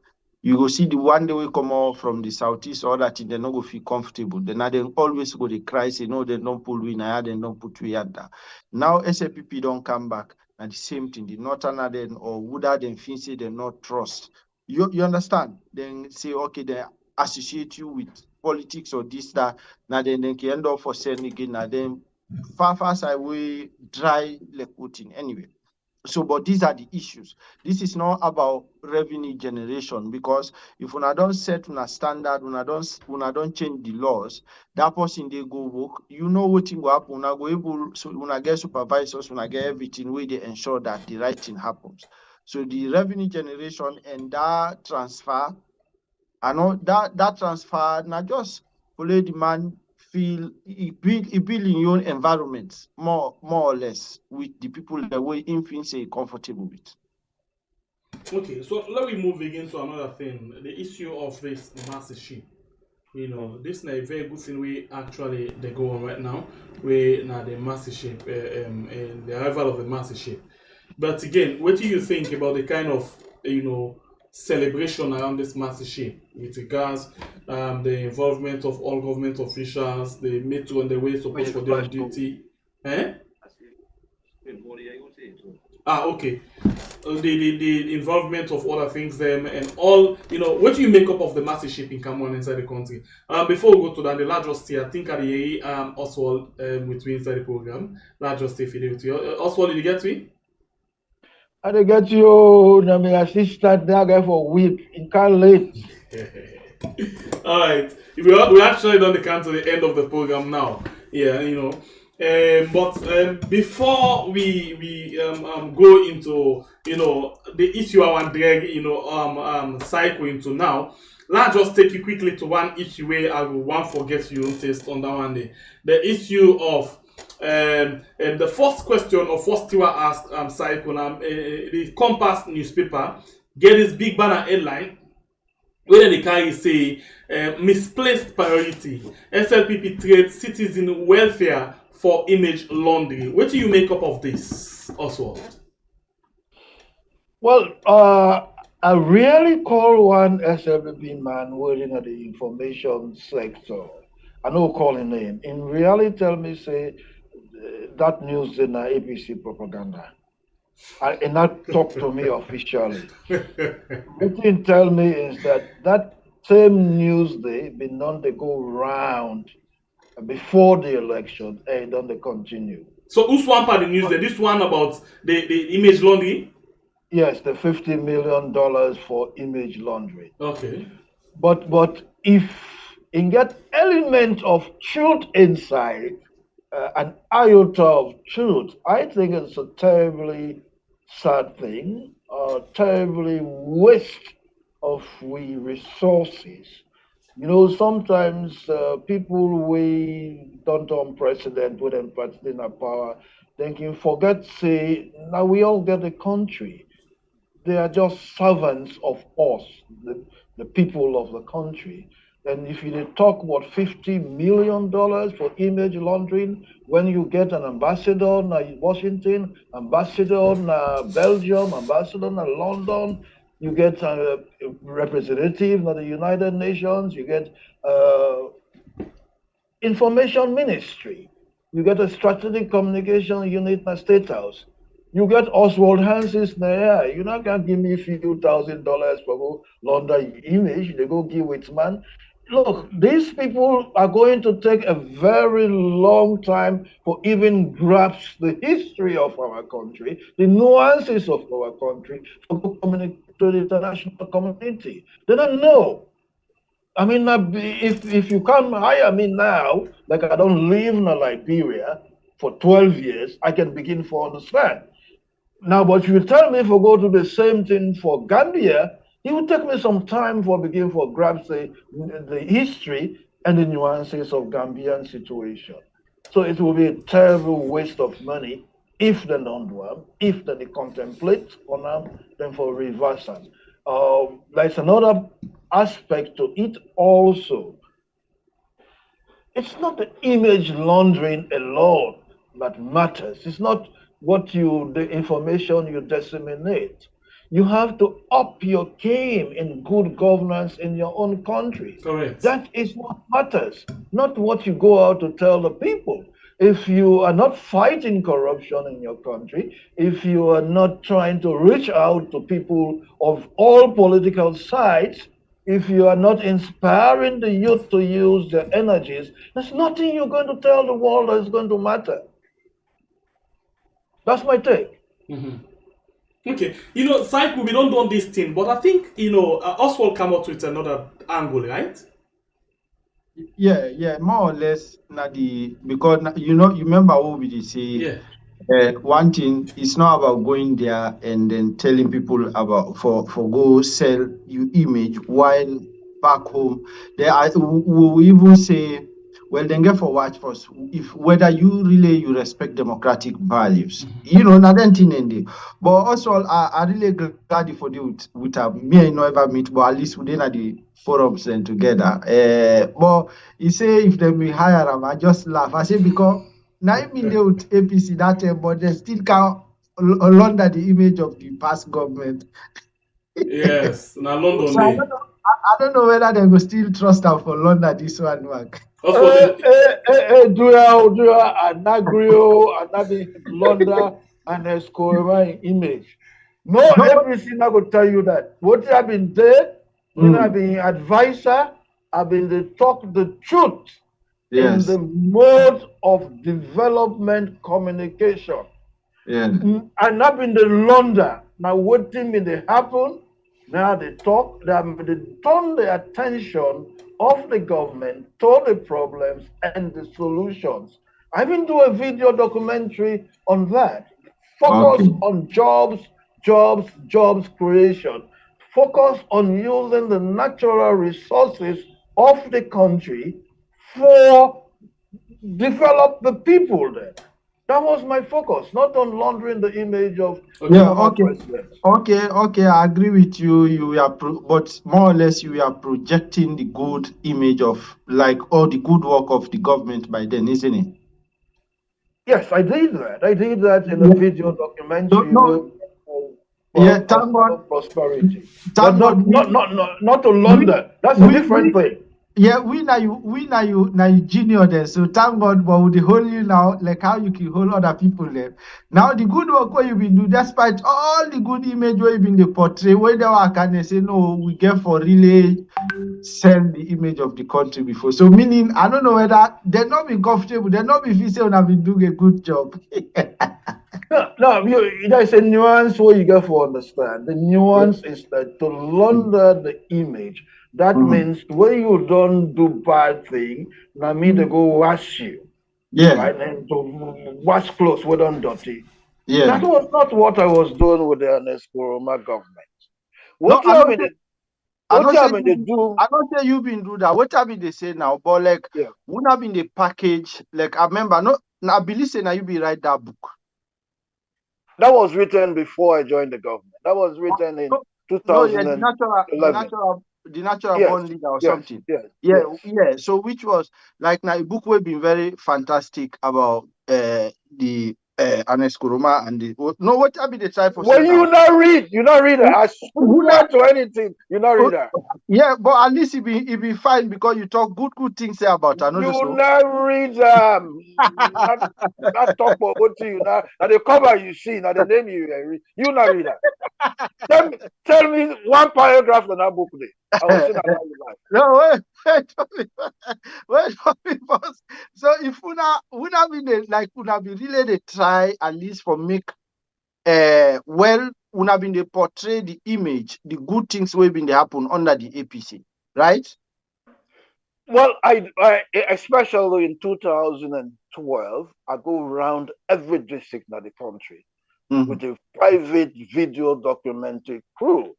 you go see the one day we come out from the southeast or that they no go feel comfortable. Then they always go they cry, say no, they don't pull we na they don't put we at that. Now SAPP don't come back, and the same thing. The northern then or woulda then feel say they not trust. You understand? Then say okay, they associate you with politics or this that. Now then they can end up for sending again. Now then far side we dry like Putin anyway. So, but these are the issues. This is not about revenue generation because if una don't set una standard, una don't change the laws, that person they go work, you know what will happen. Una go able, so una get supervisors, una get everything where they ensure that the right thing happens. So the revenue generation and that transfer, I know that transfer not just follow the man feel it build in your own environment more or less with the people the way him feel say comfortable with. Okay, so let me move again to another thing. The issue of this mastership. This is a very good thing we actually they go on right now. We now the mastership and the arrival of the mastership. But again, what do you think about the kind of celebration around this mastership with regards the involvement of all government officials, the metro and the way supposed for their duty? Eh? Okay. The involvement of other things them and all what do you make up of the mastership in Cameroon inside the country. Before we go to that, the largest I think at the Oswald with me inside the program. Largest fidelity. Oswald, did you get me? I dey get you, na my assistant now guy for week. You can't late. All right, we actually done the count to the end of the program now. Yeah, but before we go into the issue I want drag cycle into now, let's just take you quickly to one issue where I will want forget you taste on that one day. The issue of the first question or first steward asked cycle the Compass newspaper get this big banner headline where the carry say misplaced priority SLPP trades citizen welfare for image laundering. What do you make up of this, Oswald? Well, I really call one SLBP man working at the information sector. I know call him name. In reality, tell me say that news in APC propaganda. And not talk to me officially. What he tell me is that same news been done they go round before the election, and then they continue. So who's one part of the news there? This one about the image laundering? Yes, the $50 million for image laundering. Okay. But if you get element of truth inside, an iota of truth, I think it's a terribly sad thing, terribly waste of we resources. Sometimes people we don't on president with them president of power, they can forget say now we all get a country. They are just servants of us, the people of the country. And if you talk about $50 million for image laundering, when you get an ambassador in Washington, ambassador in Belgium, ambassador in London, you get a representative of the United Nations, you get information ministry, you get a strategic communication unit in the State House. You get Oswald Hansis there. You're not gonna give me a few $1,000 for go launder image. They go give it man. look, these people are going to take a very long time for even grasp the history of our country, the nuances of our country, to communicate to the international community. They don't know. I mean, if you come hire me now, like I don't live in Liberia for 12 years, I can begin to understand. Now, but you tell me if I go to the same thing for Gambia, it will take me some time for begin for grasp the history and the nuances of Gambian situation. So it will be a terrible waste of money if they don't do them, if they contemplate on them, then for reversal. There's another aspect to it also. It's not the image laundering alone that matters. It's not the information you disseminate. You have to up your game in good governance in your own country. Correct. That is what matters, not what you go out to tell the people. If you are not fighting corruption in your country, if you are not trying to reach out to people of all political sides, if you are not inspiring the youth to use their energies, there's nothing you're going to tell the world that's going to matter. That's my take. Okay, Cycle, we don't do this thing, but I think, Oswald come up with another angle, right? Yeah, more or less, because you remember what we did say. Yeah. One thing is not about going there and then telling people about for go sell you image, while back home we even say, well, then get for watch first if whether you respect democratic values. Not anything. But also I really glad for you with me I ever meet, but at least we didn't the forums then together. But he say if they be hire them, I just laugh. I say because now even they with APC that time, but they still can't launder the image of the past government. Yes, now London. So I don't know whether they will still trust them for launder this one work. Do you Anagrio, Anadi Londa, and Escorima image? No, everything I could tell you that. What I've been there, I've been advisor, I've been the talk the truth in the mode of development communication. Yeah. And I've been the Londa. Now what thing they happen? Now they talk, they turn the attention of the government to the problems and the solutions. I even do a video documentary on that. Focus on jobs creation. Focus on using the natural resources of the country for develop the people there. That was my focus, not on laundering the image of presidents. Okay, I agree with you. But more or less, you are projecting the good image of all the good work of the government by then, isn't it? Yes, I did that. I did that in a video documentary. Thank God. Prosperity. But not to London. That's a different thing. Yeah, we now you junior there. So thank God, but with the hold you now, like how you can hold other people there. Now the good work what you been do, despite all the good image where you been the portray, where they can say no, we get for really sell the image of the country before. So meaning I don't know whether they're not be comfortable, they're not be feel have been doing a good job. No, there's a nuance where you get to understand. The nuance is that to launder the image. That means when you don't do bad thing, now me they go wash you. Yeah. Right? And to wash clothes with on dirty. Yeah. That was not what I was doing with the Nescoroma government. What I don't say you been do that. What have been they say now? But wouldn't have been the package. Like I remember, I believe say now you be write that book. That was written before I joined the government. That was written in 2011. The natural born leader or something. Yeah. So which was like now a book will be very fantastic about the Aneskuruma and the what have been the type of when you not read it. I swear to anything, you not read that. Yeah, but at least it be fine because you talk good things about another. You not read them. not talk about what you now. Now the cover you see, now the name you read. You not read that. Tell me one paragraph in that book there. I will say that. No, wait for me first. So if una be like una be really dey try at least for make well una been dey portray the image, the good things wey been dey happen under the APC, right? Well, especially in 2012, I go around every district in the country with a private video documentary crew.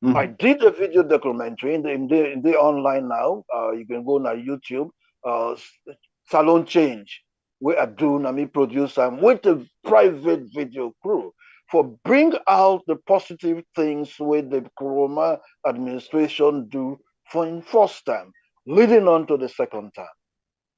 I did a video documentary in the online now. You can go on YouTube. Salon Change, where I do, I mean, produce with a private video crew for bring out the positive things with the Kuroma administration do for in first time, leading on to the second time.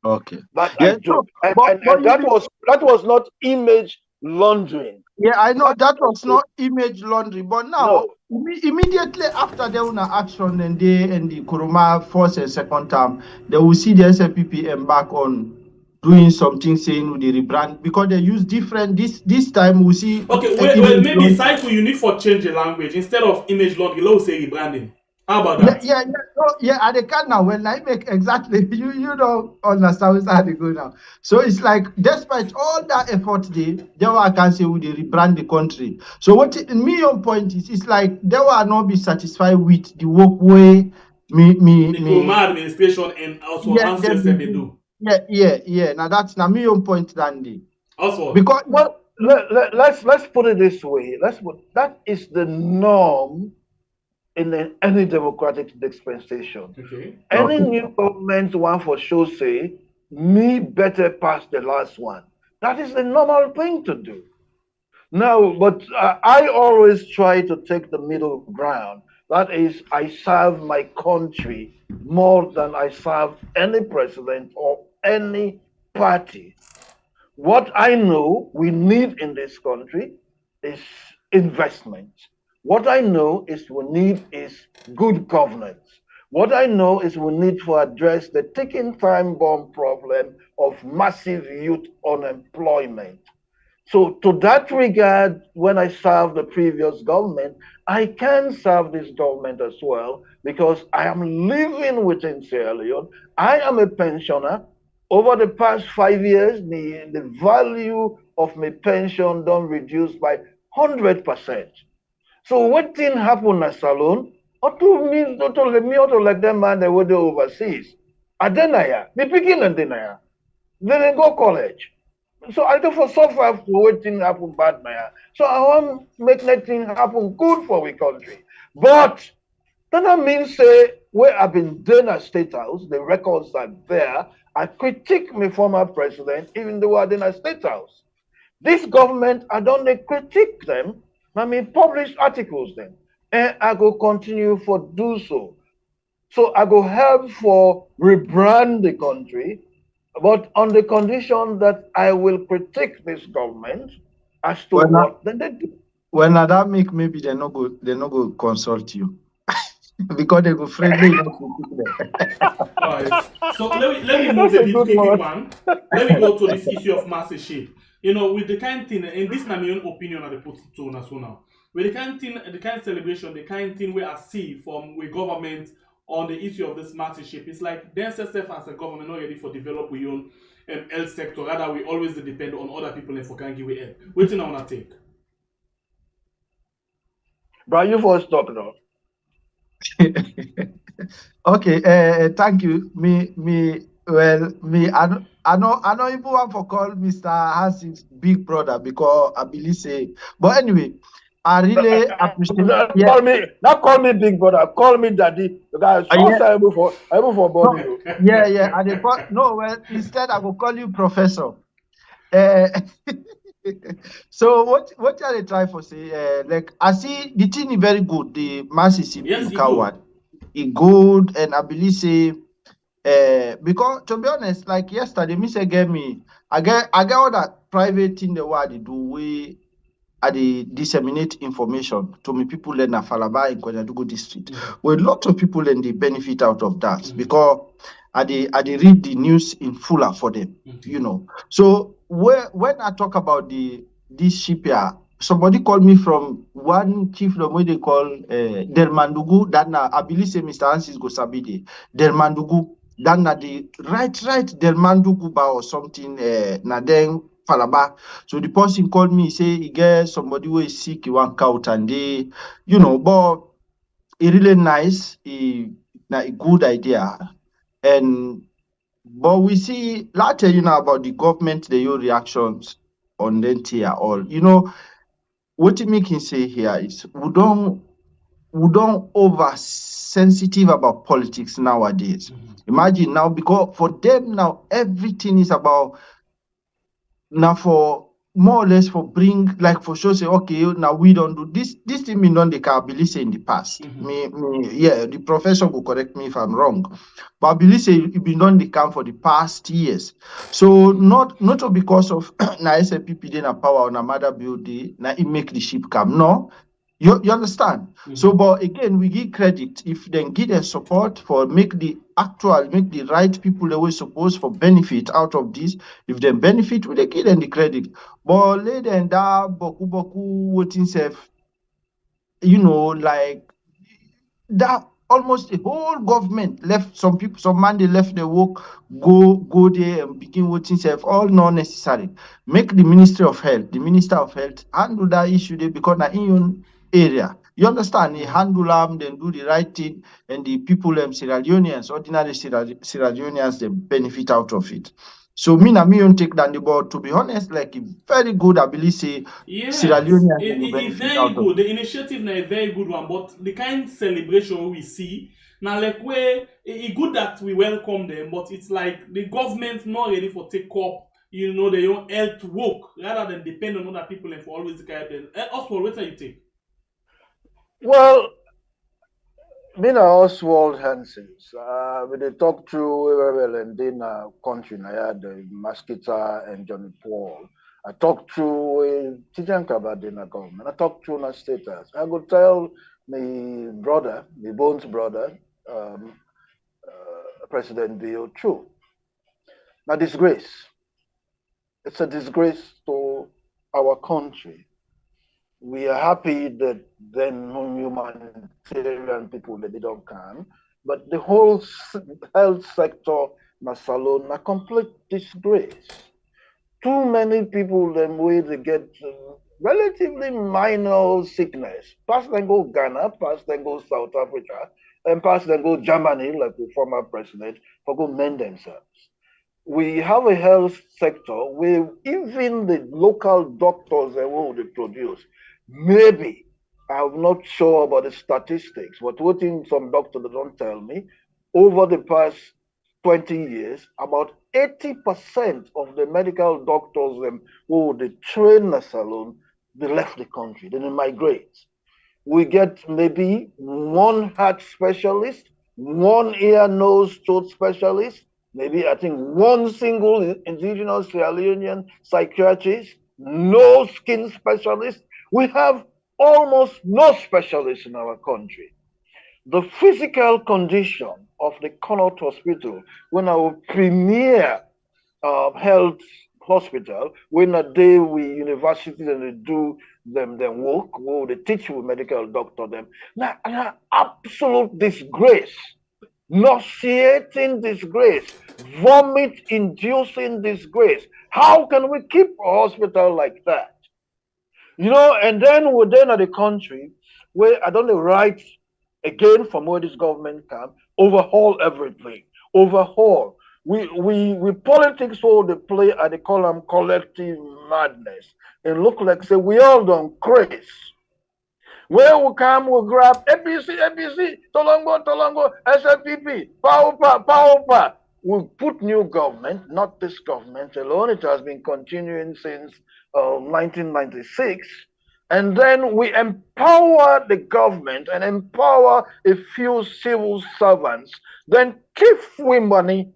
Okay. But Yeah, I do, but that was not image laundering. yeah, I know that was not image laundry, but now No. immediately after the una action and the Kuruma first and second term, they will see the SLPP embark on doing something saying with the rebrand because they use different this time we see. Okay, wait, maybe cycle you need for change the language instead of image laundering. Let's say rebranding. How about that? Yeah, and they can now. When I make exactly, you don't understand how they go now. So it's like, despite all that effort, they were can say we they rebrand the country. So what me on point is, it's like they will not be satisfied with the work way the Kuruma administration and also answers that they do. Yeah. Now that's now me on point, Dandy. Also, because let's put it this way. That is the norm in any democratic dispensation. Okay. Any new government want for sure say, me better pass the last one. That is the normal thing to do. Now, but I always try to take the middle ground. That is, I serve my country more than I serve any president or any party. What I know we need in this country is investment. What I know is we need is good governance. What I know is we need to address the ticking time bomb problem of massive youth unemployment. So to that regard, when I served the previous government, I can serve this government as well because I am living within Sierra Leone. I am a pensioner. Over the past 5 years, the value of my pension done reduced by 100%. So what thing happen at Salon? Or to me, to like them man they were overseas. Adenaya, the picking and denaya. Then they go college. So I do for suffer for what thing happen bad now. So I want make nothing happen good for we country. But that means say where I've been done at State House, the records are there. I critique my former president, even though I didn't at State House. This government, I don't critique them. I mean, publish articles then. And I go continue for do so. So I go help for rebrand the country, but on the condition that I will critique this government as to what then they do. Well, now that make maybe they no go consult you. Because they go friendly. Right. So let me move a bit quick one. Let me go to this issue of mastership. With the kind thing, and this is my own opinion on the put it to us now. With the kind thing, the kind celebration, the kind thing we I see from the government on the issue of this mastership, it's like themselves as a government not ready for develop we own health sector. Rather, we always depend on other people and for can give we help. What do you want to take? Brian, you first talk now. Okay, thank you. I know even want for call Mr. Hans's big brother because I believe say. But anyway, I really appreciate. Call me big brother. Call me daddy. The guy is so able for body. Yeah. Instead I will call you professor. So what are they trying for say? Like I see the thing is very good. The Mississippi coward, it good, and I believe say. Because to be honest, like yesterday, me say get me. I get all that private thing the world they do. We they disseminate information to me people in Falaba in Kwajadugu district. Well, lots of people and they benefit out of that because I read the news in fuller for them, So when I talk about this ship here, somebody called me from one chiefdom where they call Del Mandugu, that na I believe say Mr. Francis go sabide. Del Mandugu, that na the right Del Mandugu ba or something na then Falaba. So the person called me, say he get somebody who is sick, he want out and they, but it really nice, a good idea. And but we see later, about the government, the your reactions on them tier all. What it make him say here is we don't over sensitive about politics nowadays. Imagine now, because for them now everything is about now, for more or less for bring, like for sure say okay, now we don't do this thing me non the believe say in the past. Yeah, the professor will correct me if I'm wrong, but I believe say it been done the camp for the past years. So not because of na SLPP then a power on a mother building now it make the ship come. No, you understand? So, but again, we give credit if they give them support for make the right people the way supposed for benefit out of this. If they benefit, we they give them the credit. But later than that, boku waiting self, like that almost the whole government left. Some people, some man they left their work, go there and begin waiting self, all not necessary. Make the Minister of Health handle that issue there, because na in your area. You understand? They handle them, then do the right thing, and the people, Sierra Leoneans, ordinary Sierra Leoneans, they benefit out of it. So me don't take that, but to be honest, like a very good ability say Sierra Yes, Leoneans it will is benefit very out of good. it. The initiative now a very good one, but the kind celebration we see now, like where it good that we welcome them, but it's like the government not ready for take up, their own health work rather than depend on other people and for always the kind of them. Also, what do you take? Well, Mina Oswald Hansons, when they talk to Rebel and then country, I had Maskita and Johnny Paul. I talked to Tijanka Badina government. I talked to na status. I go tell my brother, my bones brother, President Bill true. Now disgrace. It's a disgrace to our country. We are happy that then humanitarian people that they don't come, but the whole health sector na salon na complete disgrace. Too many people them way they get relatively minor sickness. Pass them go Ghana, pass them go South Africa, and pass them go Germany, like the former president, for go mend themselves. We have a health sector where even the local doctors and what they produce, maybe I'm not sure about the statistics, but what in some doctors don't tell me, over the past 20 years, about 80% of the medical doctors who they train in a salon, they left the country, they migrate. We get maybe one heart specialist, one ear, nose, throat specialist, maybe I think one single indigenous Sierra Leonean psychiatrist, no skin specialist. We have almost no specialists in our country. The physical condition of the Connaught Hospital, when our premier health hospital, when a day we universities and they do them work, or they teach you medical doctor them. Now absolute disgrace, nauseating disgrace, vomit inducing disgrace. How can we keep a hospital like that? And then we're then at the country where I don't know right again from where this government come, overhaul everything. Overhaul. We politics all the play and they call them collective madness. It look like say we all done craze. Where we come, we grab ABC, Tolongo, SFPP, power. We put new government, not this government alone. It has been continuing since 1996. And then we empower the government and empower a few civil servants. Then keep we money.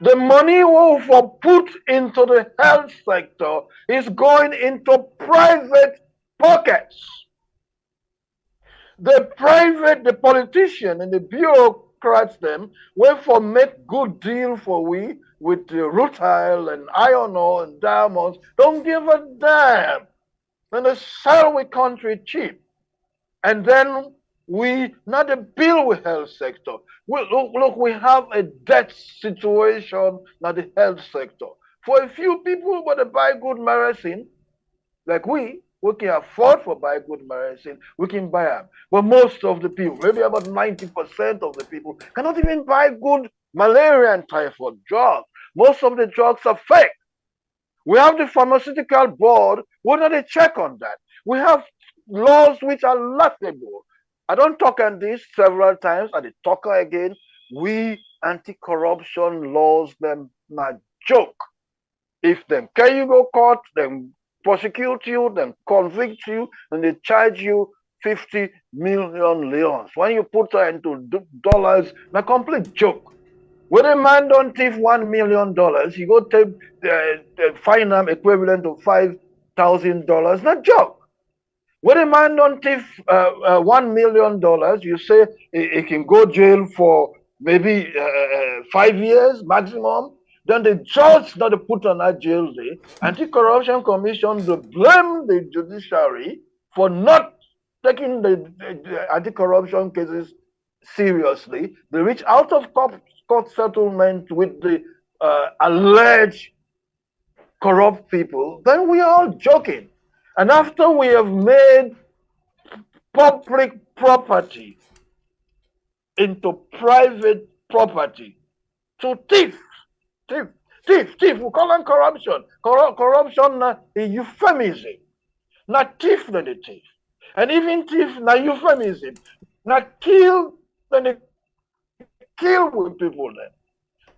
The money we for put into the health sector is going into private pockets. The politician and the bureaucrats them wait for make good deal for we with the rutile and iron ore and diamonds. Don't give a damn. Then they sell we country cheap. And then we not the bill with health sector. Look, we have a debt situation in the health sector. For a few people, but they buy good medicine, like we can afford to buy good medicine, we can buy them. But most of the people, maybe about 90% of the people, cannot even buy good malaria and typhoid drugs. Most of the drugs are fake. We have the pharmaceutical board. We not a check on that. We have laws which are laughable. I don't talk on this several times. I did talk again. We anti-corruption laws them not joke. If them can you go court, then prosecute you, then convict you, and they charge you 50 million leons. When you put that into dollars, a complete joke. When a man don't thief $1 million, you go take fine him equivalent to $5,000. Not joke. When a man don't thief $1 million, you say he can go jail for maybe 5 years maximum. Then the judge not to put on that jail day. Anti-Corruption Commission to blame the judiciary for not taking the anti-corruption cases seriously. They reach out of court settlement with the alleged corrupt people. Then we are all joking. And after we have made public property into private property to thief. We call them corruption. Corruption is euphemism. Not thief, not the thief. And even thief, not euphemism. Not kill, then they kill with people then.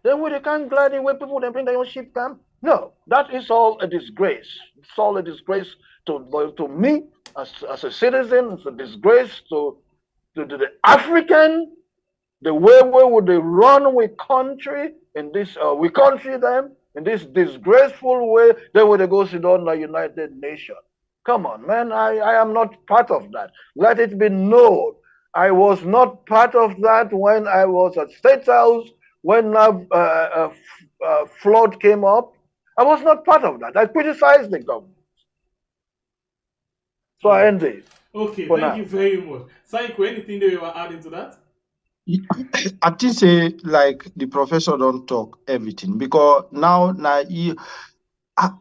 Then we can't gladly with people then bring their own sheep camp. No, that is all a disgrace. It's all a disgrace to me as a citizen. It's a disgrace to the African. The way would they run with country in this we country them in this disgraceful way, then would they go sit down the United Nations. Come on, man, I am not part of that. Let it be known. I was not part of that when I was at State House, when flood came up. I was not part of that. I criticized the government. So I end it. Okay, for thank now. you very much. Saiko, anything that you were adding to that? I think say like the professor don't talk everything because now you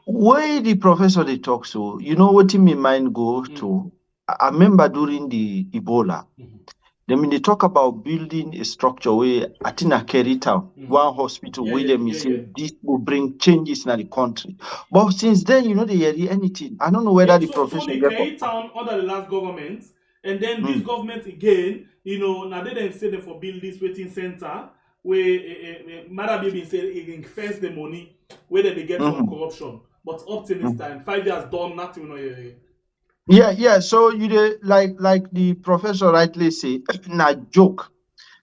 way the professor they talk so you know what in my mind go to. I remember during the Ebola, then when they talk about building a structure where I think I carry town one hospital where them say this will bring changes in the country. But since then, you know they hear anything. I don't know whether the so professor the Kerry town under the last government, and then this government again, you know, now they then say them for build this waiting center where Marabi been say it fence the money where they get from corruption. But up to this time, 5 years done, nothing no here. Yeah. So you like the professor rightly say, na joke.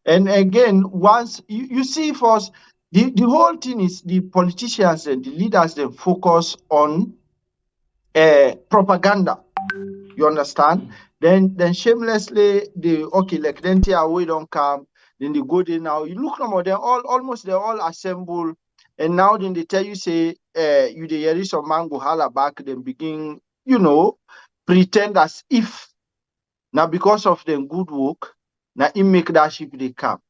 And again, once you see first, the whole thing is the politicians and the leaders they focus on propaganda. You understand? Then shamelessly they like then we don't come, then they go there now. You look no more, they're all assemble, and now then they tell you say you the hear some man go holla back, then begin, pretend as if now because of them good work, now it make that ship they come.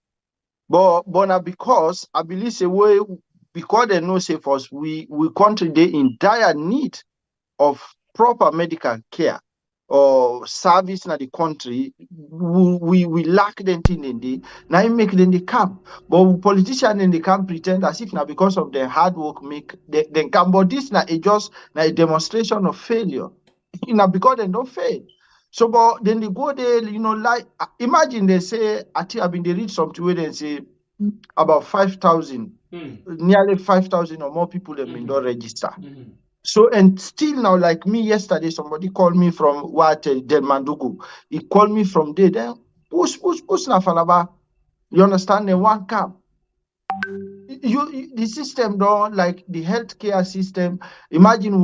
But now because I believe say way because they know say first we country they in dire need of proper medical care or service in the country, we lack them thing in the now it make them they come. But politicians in the camp pretend as if now because of their hard work make they come. But this now it just now a demonstration of failure. Because they don't fail. So but then they go there, like imagine they say I think I've been they read something where they say about 5,000, nearly 5,000 or more people have been don't register. So, and still now, like me yesterday, somebody called me from Del Mandugu. He called me from there. Then push na falaba. You understand? Then one cab. The system don't like the healthcare system. Imagine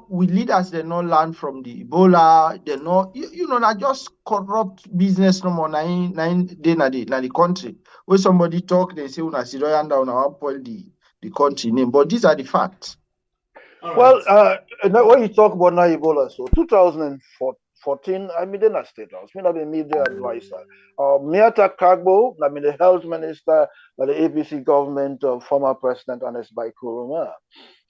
we leaders they not learn from the Ebola. They not not just corrupt business no more. Nine day na the country. When somebody talk, they say una sit down una want spoil the country name. But these are the facts. All Well, right. now when you talk about now Ebola, so 2014, I mean, then I state house, me, I be media advisor. Miata Kagbo, I mean, the health minister by the APC government of former President Anes Kuruma.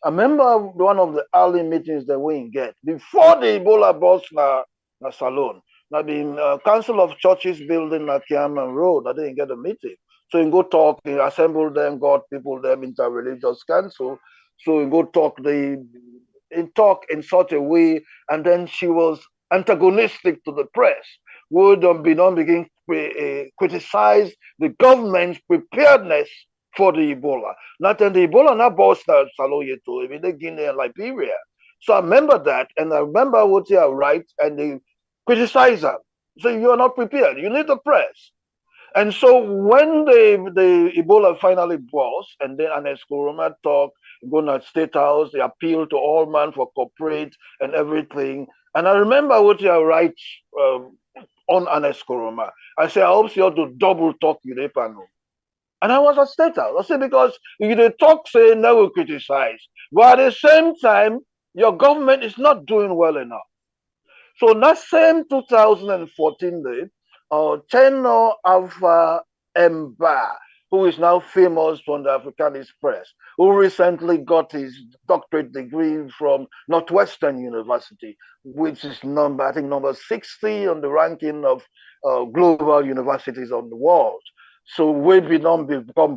I remember one of the early meetings that we get before the Ebola burst na Salon. Now the Council of Churches building na Kiaman Road, I didn't get a meeting. So you go talk, you assemble them, got people, them interreligious council. So you go talk, they talk in such a way, and then she was antagonistic to the press. Would be not begin criticize the government's preparedness for the Ebola. Not and the Ebola not burst out Saloye to I mean the Guinea and Liberia. So I remember that, and I remember what they are right, and they criticize her. So you're not prepared. You need the press. And so when the Ebola finally burst, and then Anes Kuruma talked, going to State House, they appealed to all man for corporate and everything. And I remember what you write on Anes Kuruma. I said, I hope you ought to double talk with Epano. And I was at State House. I said, because you the talk say never criticize. But at the same time, your government is not doing well enough. So that same 2014 day, Cheno Alpha Mba, who is now famous from the Africanist press, who recently got his doctorate degree from Northwestern University, which is I think number 60 on the ranking of global universities on the world. So we've become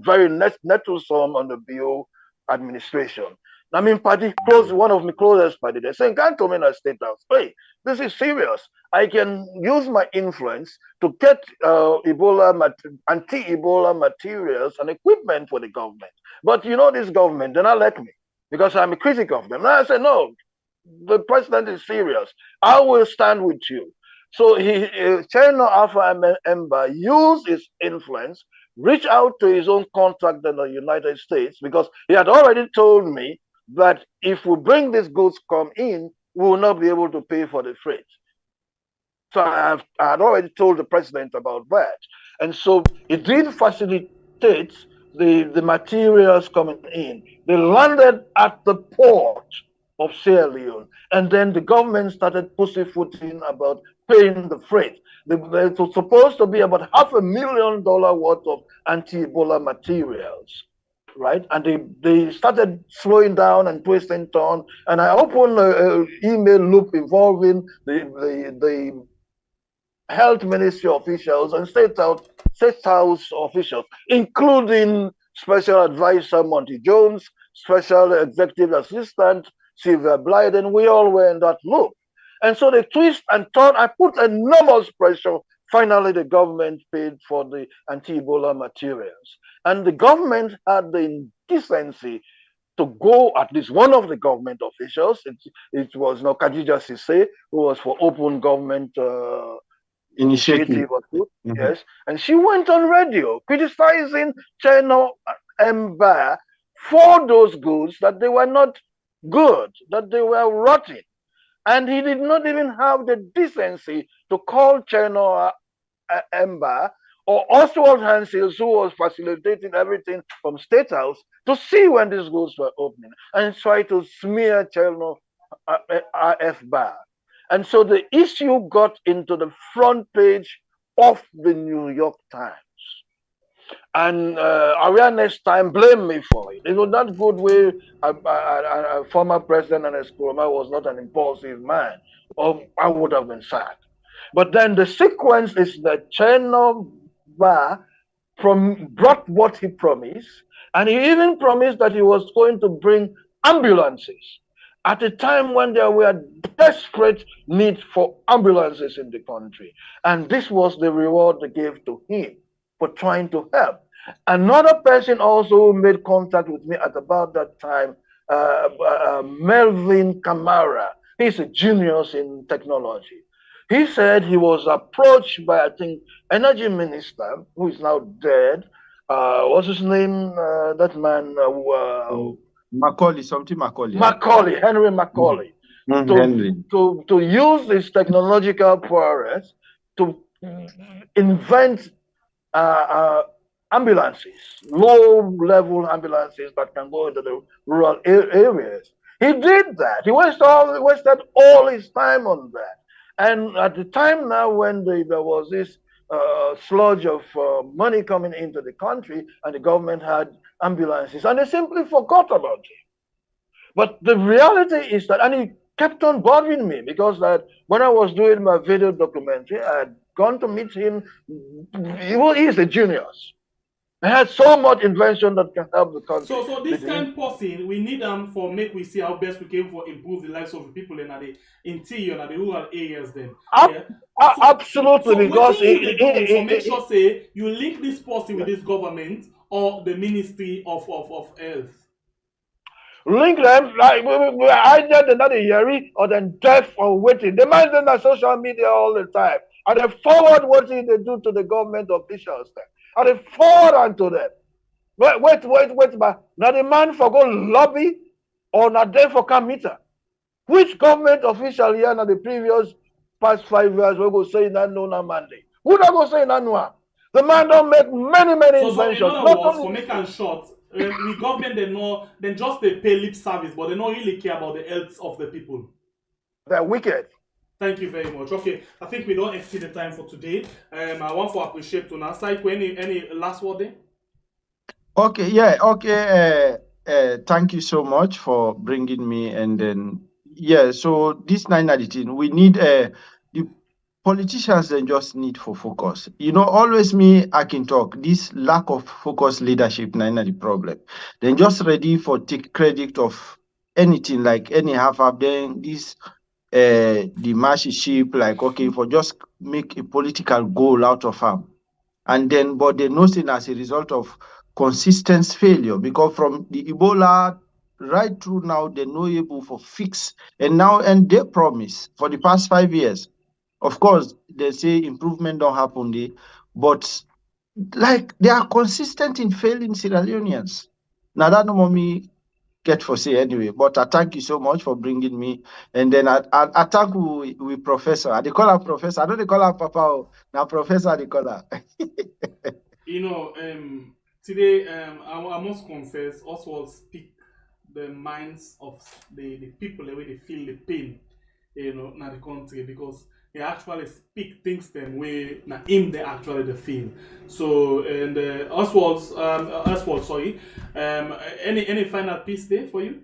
very nettlesome on the BO administration. I mean, party close one of my closest party. They saying, "Can't come in a state house. Hey, this is serious. I can use my influence to get anti-Ebola materials and equipment for the government. But you know, this government, they're not let me because I'm a critic of them." And I said, "No, the president is serious. I will stand with you." So China Alpha Ember used his influence, reach out to his own contact in the United States because he had already told me that if we bring these goods come in, we will not be able to pay for the freight. So I had already told the president about that. And so it did facilitate the materials coming in. They landed at the port of Sierra Leone. And then the government started pussyfooting about paying the freight. It was supposed to be about $500,000 worth of anti-Ebola materials, right? And they started slowing down and twisting turn. And I opened an email loop involving the health ministry officials and state house officials, including special advisor Monty Jones, special executive assistant Sylvia Blyden. We all were in that loop. And so they twist and turn. I put enormous pressure. Finally, the government paid for the anti-Ebola materials. And the government had the indecency to go, at least one of the government officials, it was Khadija Sise, who was for open government initiative or two, yes, and she went on radio criticizing China Empire for those goods, that they were not good, that they were rotten. And he did not even have the decency to call China Empire or Oswald Hansels, who was facilitating everything from State House, to see when these goods were opening and try to smear China RF bar. And so the issue got into the front page of the New York Times. And Awareness Time blamed me for it. It was not good way a former president and Eskuroma was not an impulsive man, or I would have been sacked. But then the sequence is that Chernobyl brought what he promised, and he even promised that he was going to bring ambulances at a time when there were desperate need for ambulances in the country. And this was the reward they gave to him for trying to help. Another person also made contact with me at about that time, Melvin Kamara. He's a genius in technology. He said he was approached by, I think, energy minister, who is now dead. What's his name? That man, Macaulay, something Macaulay. Macaulay, Henry Macaulay, to use his technological prowess to invent ambulances, low-level ambulances that can go into the rural areas. He did that. He wasted all his time on that. And at the time now when there was this sludge of money coming into the country and the government had ambulances and they simply forgot about it. But the reality is that, and he kept on bothering me because that when I was doing my video documentary, I had gone to meet him. He's a genius. He had so much invention that can help the country. So this kind of person, we need them for make we see how best we can for improve the lives of the people in the interior and the rural areas. Then, yeah. Absolutely, so because for make sure say you link this person with this government or the Ministry of Health. Link them like either they're not hearing or then deaf or waiting. They might be on social media all the time. And they forward what they do to the government officials then. And they forward onto them. Wait, but now the man for go lobby or not there for committer. Which government official here in the previous past 5 years will go say that no Monday? Who not go say that no? The man don't make many inventions. So in other words, for making short, we government they just they pay lip service, but they don't really care about the health of the people. They're wicked. Thank you very much. Okay, I think we don't exceed the time for today. I want to appreciate Tuna. Saiko, any last word there? Okay, yeah, okay. Thank you so much for bringing me. And then, yeah, so this 919, we need the politicians then just need for focus. You know, always I can talk, this lack of focus leadership, the problem. Then just ready for take credit of anything, like any half of them, this the mastership, like, okay, for just make a political goal out of them. And then, but they nothing as a result of consistent failure, because from the Ebola right through now, they're not able for fix. And they promise for the past 5 years. Of course, they say improvement don't happen there, but like they are consistent in failing Sierra Leoneans. Now that no more me get for say anyway, but I thank you so much for bringing me. And then I thank we professor. They call her professor. I don't they call her papa. Now professor they call her. You know, today I must confess, Oswald speak the minds of the people the way they feel the pain, you know, in the country, because they actually speak things them way na him they actually the feel. So and Oswald, sorry, any final piece there for you?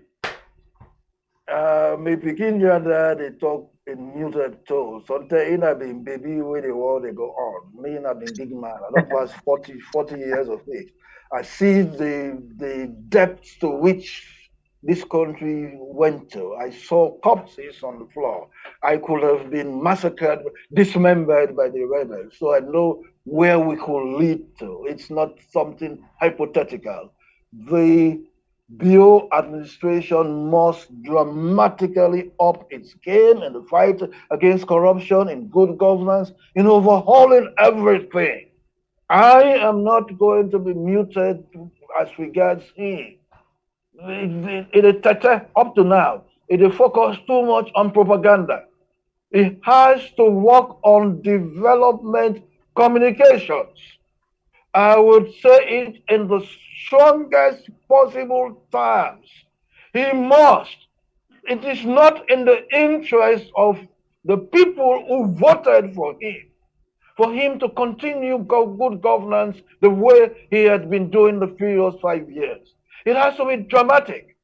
Me begin here they talk in muted tones. Sometimes I been baby where the world they go on. Me I been big man. I don't pass 40 years of age. I see the depths to which this country went to. I saw corpses on the floor. I could have been massacred, dismembered by the rebels. So I know where we could lead to. It's not something hypothetical. The Bureau administration must dramatically up its game in the fight against corruption, in good governance, in overhauling everything. I am not going to be muted as regards him. Up to now, it focused too much on propaganda. It has to work on development communications. I would say it in the strongest possible terms. He must. It is not in the interest of the people who voted for him to continue good governance the way he had been doing the previous 5 years. It has to be dramatic.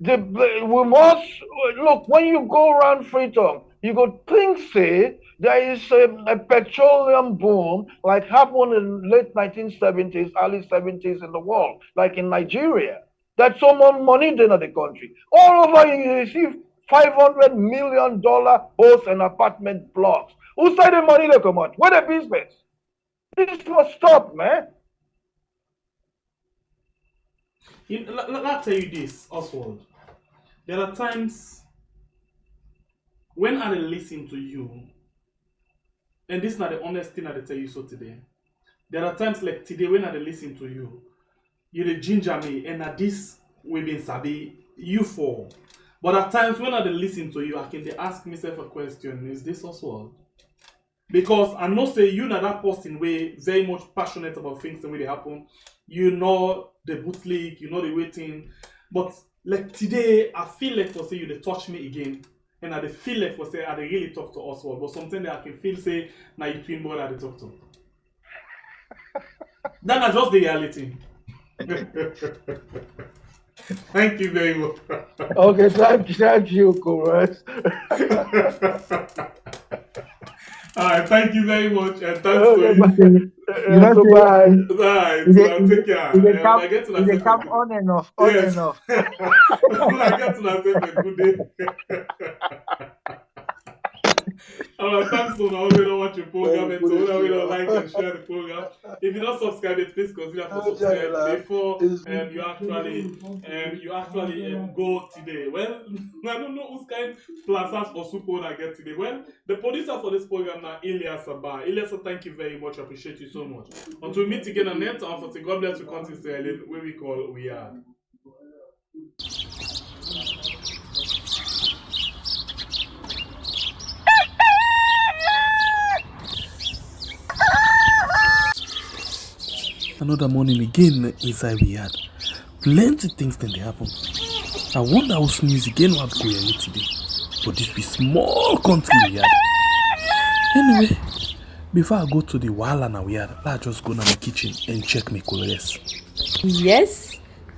We must look when you go around Freetown, you go think say there is a petroleum boom like happened in late 1970s, early 70s in the world, like in Nigeria. That's so much money in the country. All over you receive $500 million house and apartment blocks. Who said the money they come out? Where the business? This must stop, man. I'll tell you this, Oswald. There are times when I listen to you, and this is not the honest thing I tell you so today. There are times like today when I listen to you, you the ginger me, and at this we've been sabi you for. But at times when I listen to you, I can ask myself a question: is this Oswald? Because I know say you know that person way very much passionate about things the way they happen. You know the bootleg, you know the waiting. But like today, I feel like for say you they touch me again. And I dey feel like for say I dey really talk to Oswald, but something that I can feel say now you twin brother I dey talk to. That's just the reality. Thank you very much. Okay, thank you, Chorus. Alright, thank you very much and thanks Okay, to you. so bye. Right, take care. I get to They come on and off, Yes. and off. I get to that statement. Good day. Alright, thanks to all who don't watch your program and to all who don't like and share the program. If you don't subscribe it, please consider to subscribe before you actually go today. Well, I don't know who's kind plazas or support I get today. Well, the producer for this program now, Ilyas Abba. Ilyas, thank you very much. I appreciate you so much. Until we meet again on net, and for the God bless you, continue to where we call we are. Another morning again inside we had. Plenty things then they happen. I wonder how sneeze again what go here today. But this be small country we had. Anyway, before I go to the wahala now we had, let's just go to my kitchen and check my colors. Yes,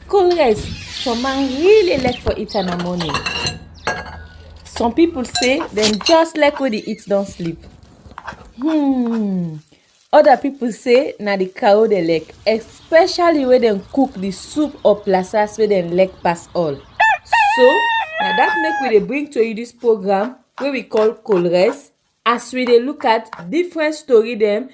colors. Some man really like for eat in the morning. Some people say them just like when they eat don't sleep. Other people say na the cow they like, especially when they cook the soup or plasas where they like pass all. So now that make we dey bring to you this program where we call Colres, as we dey look at different story them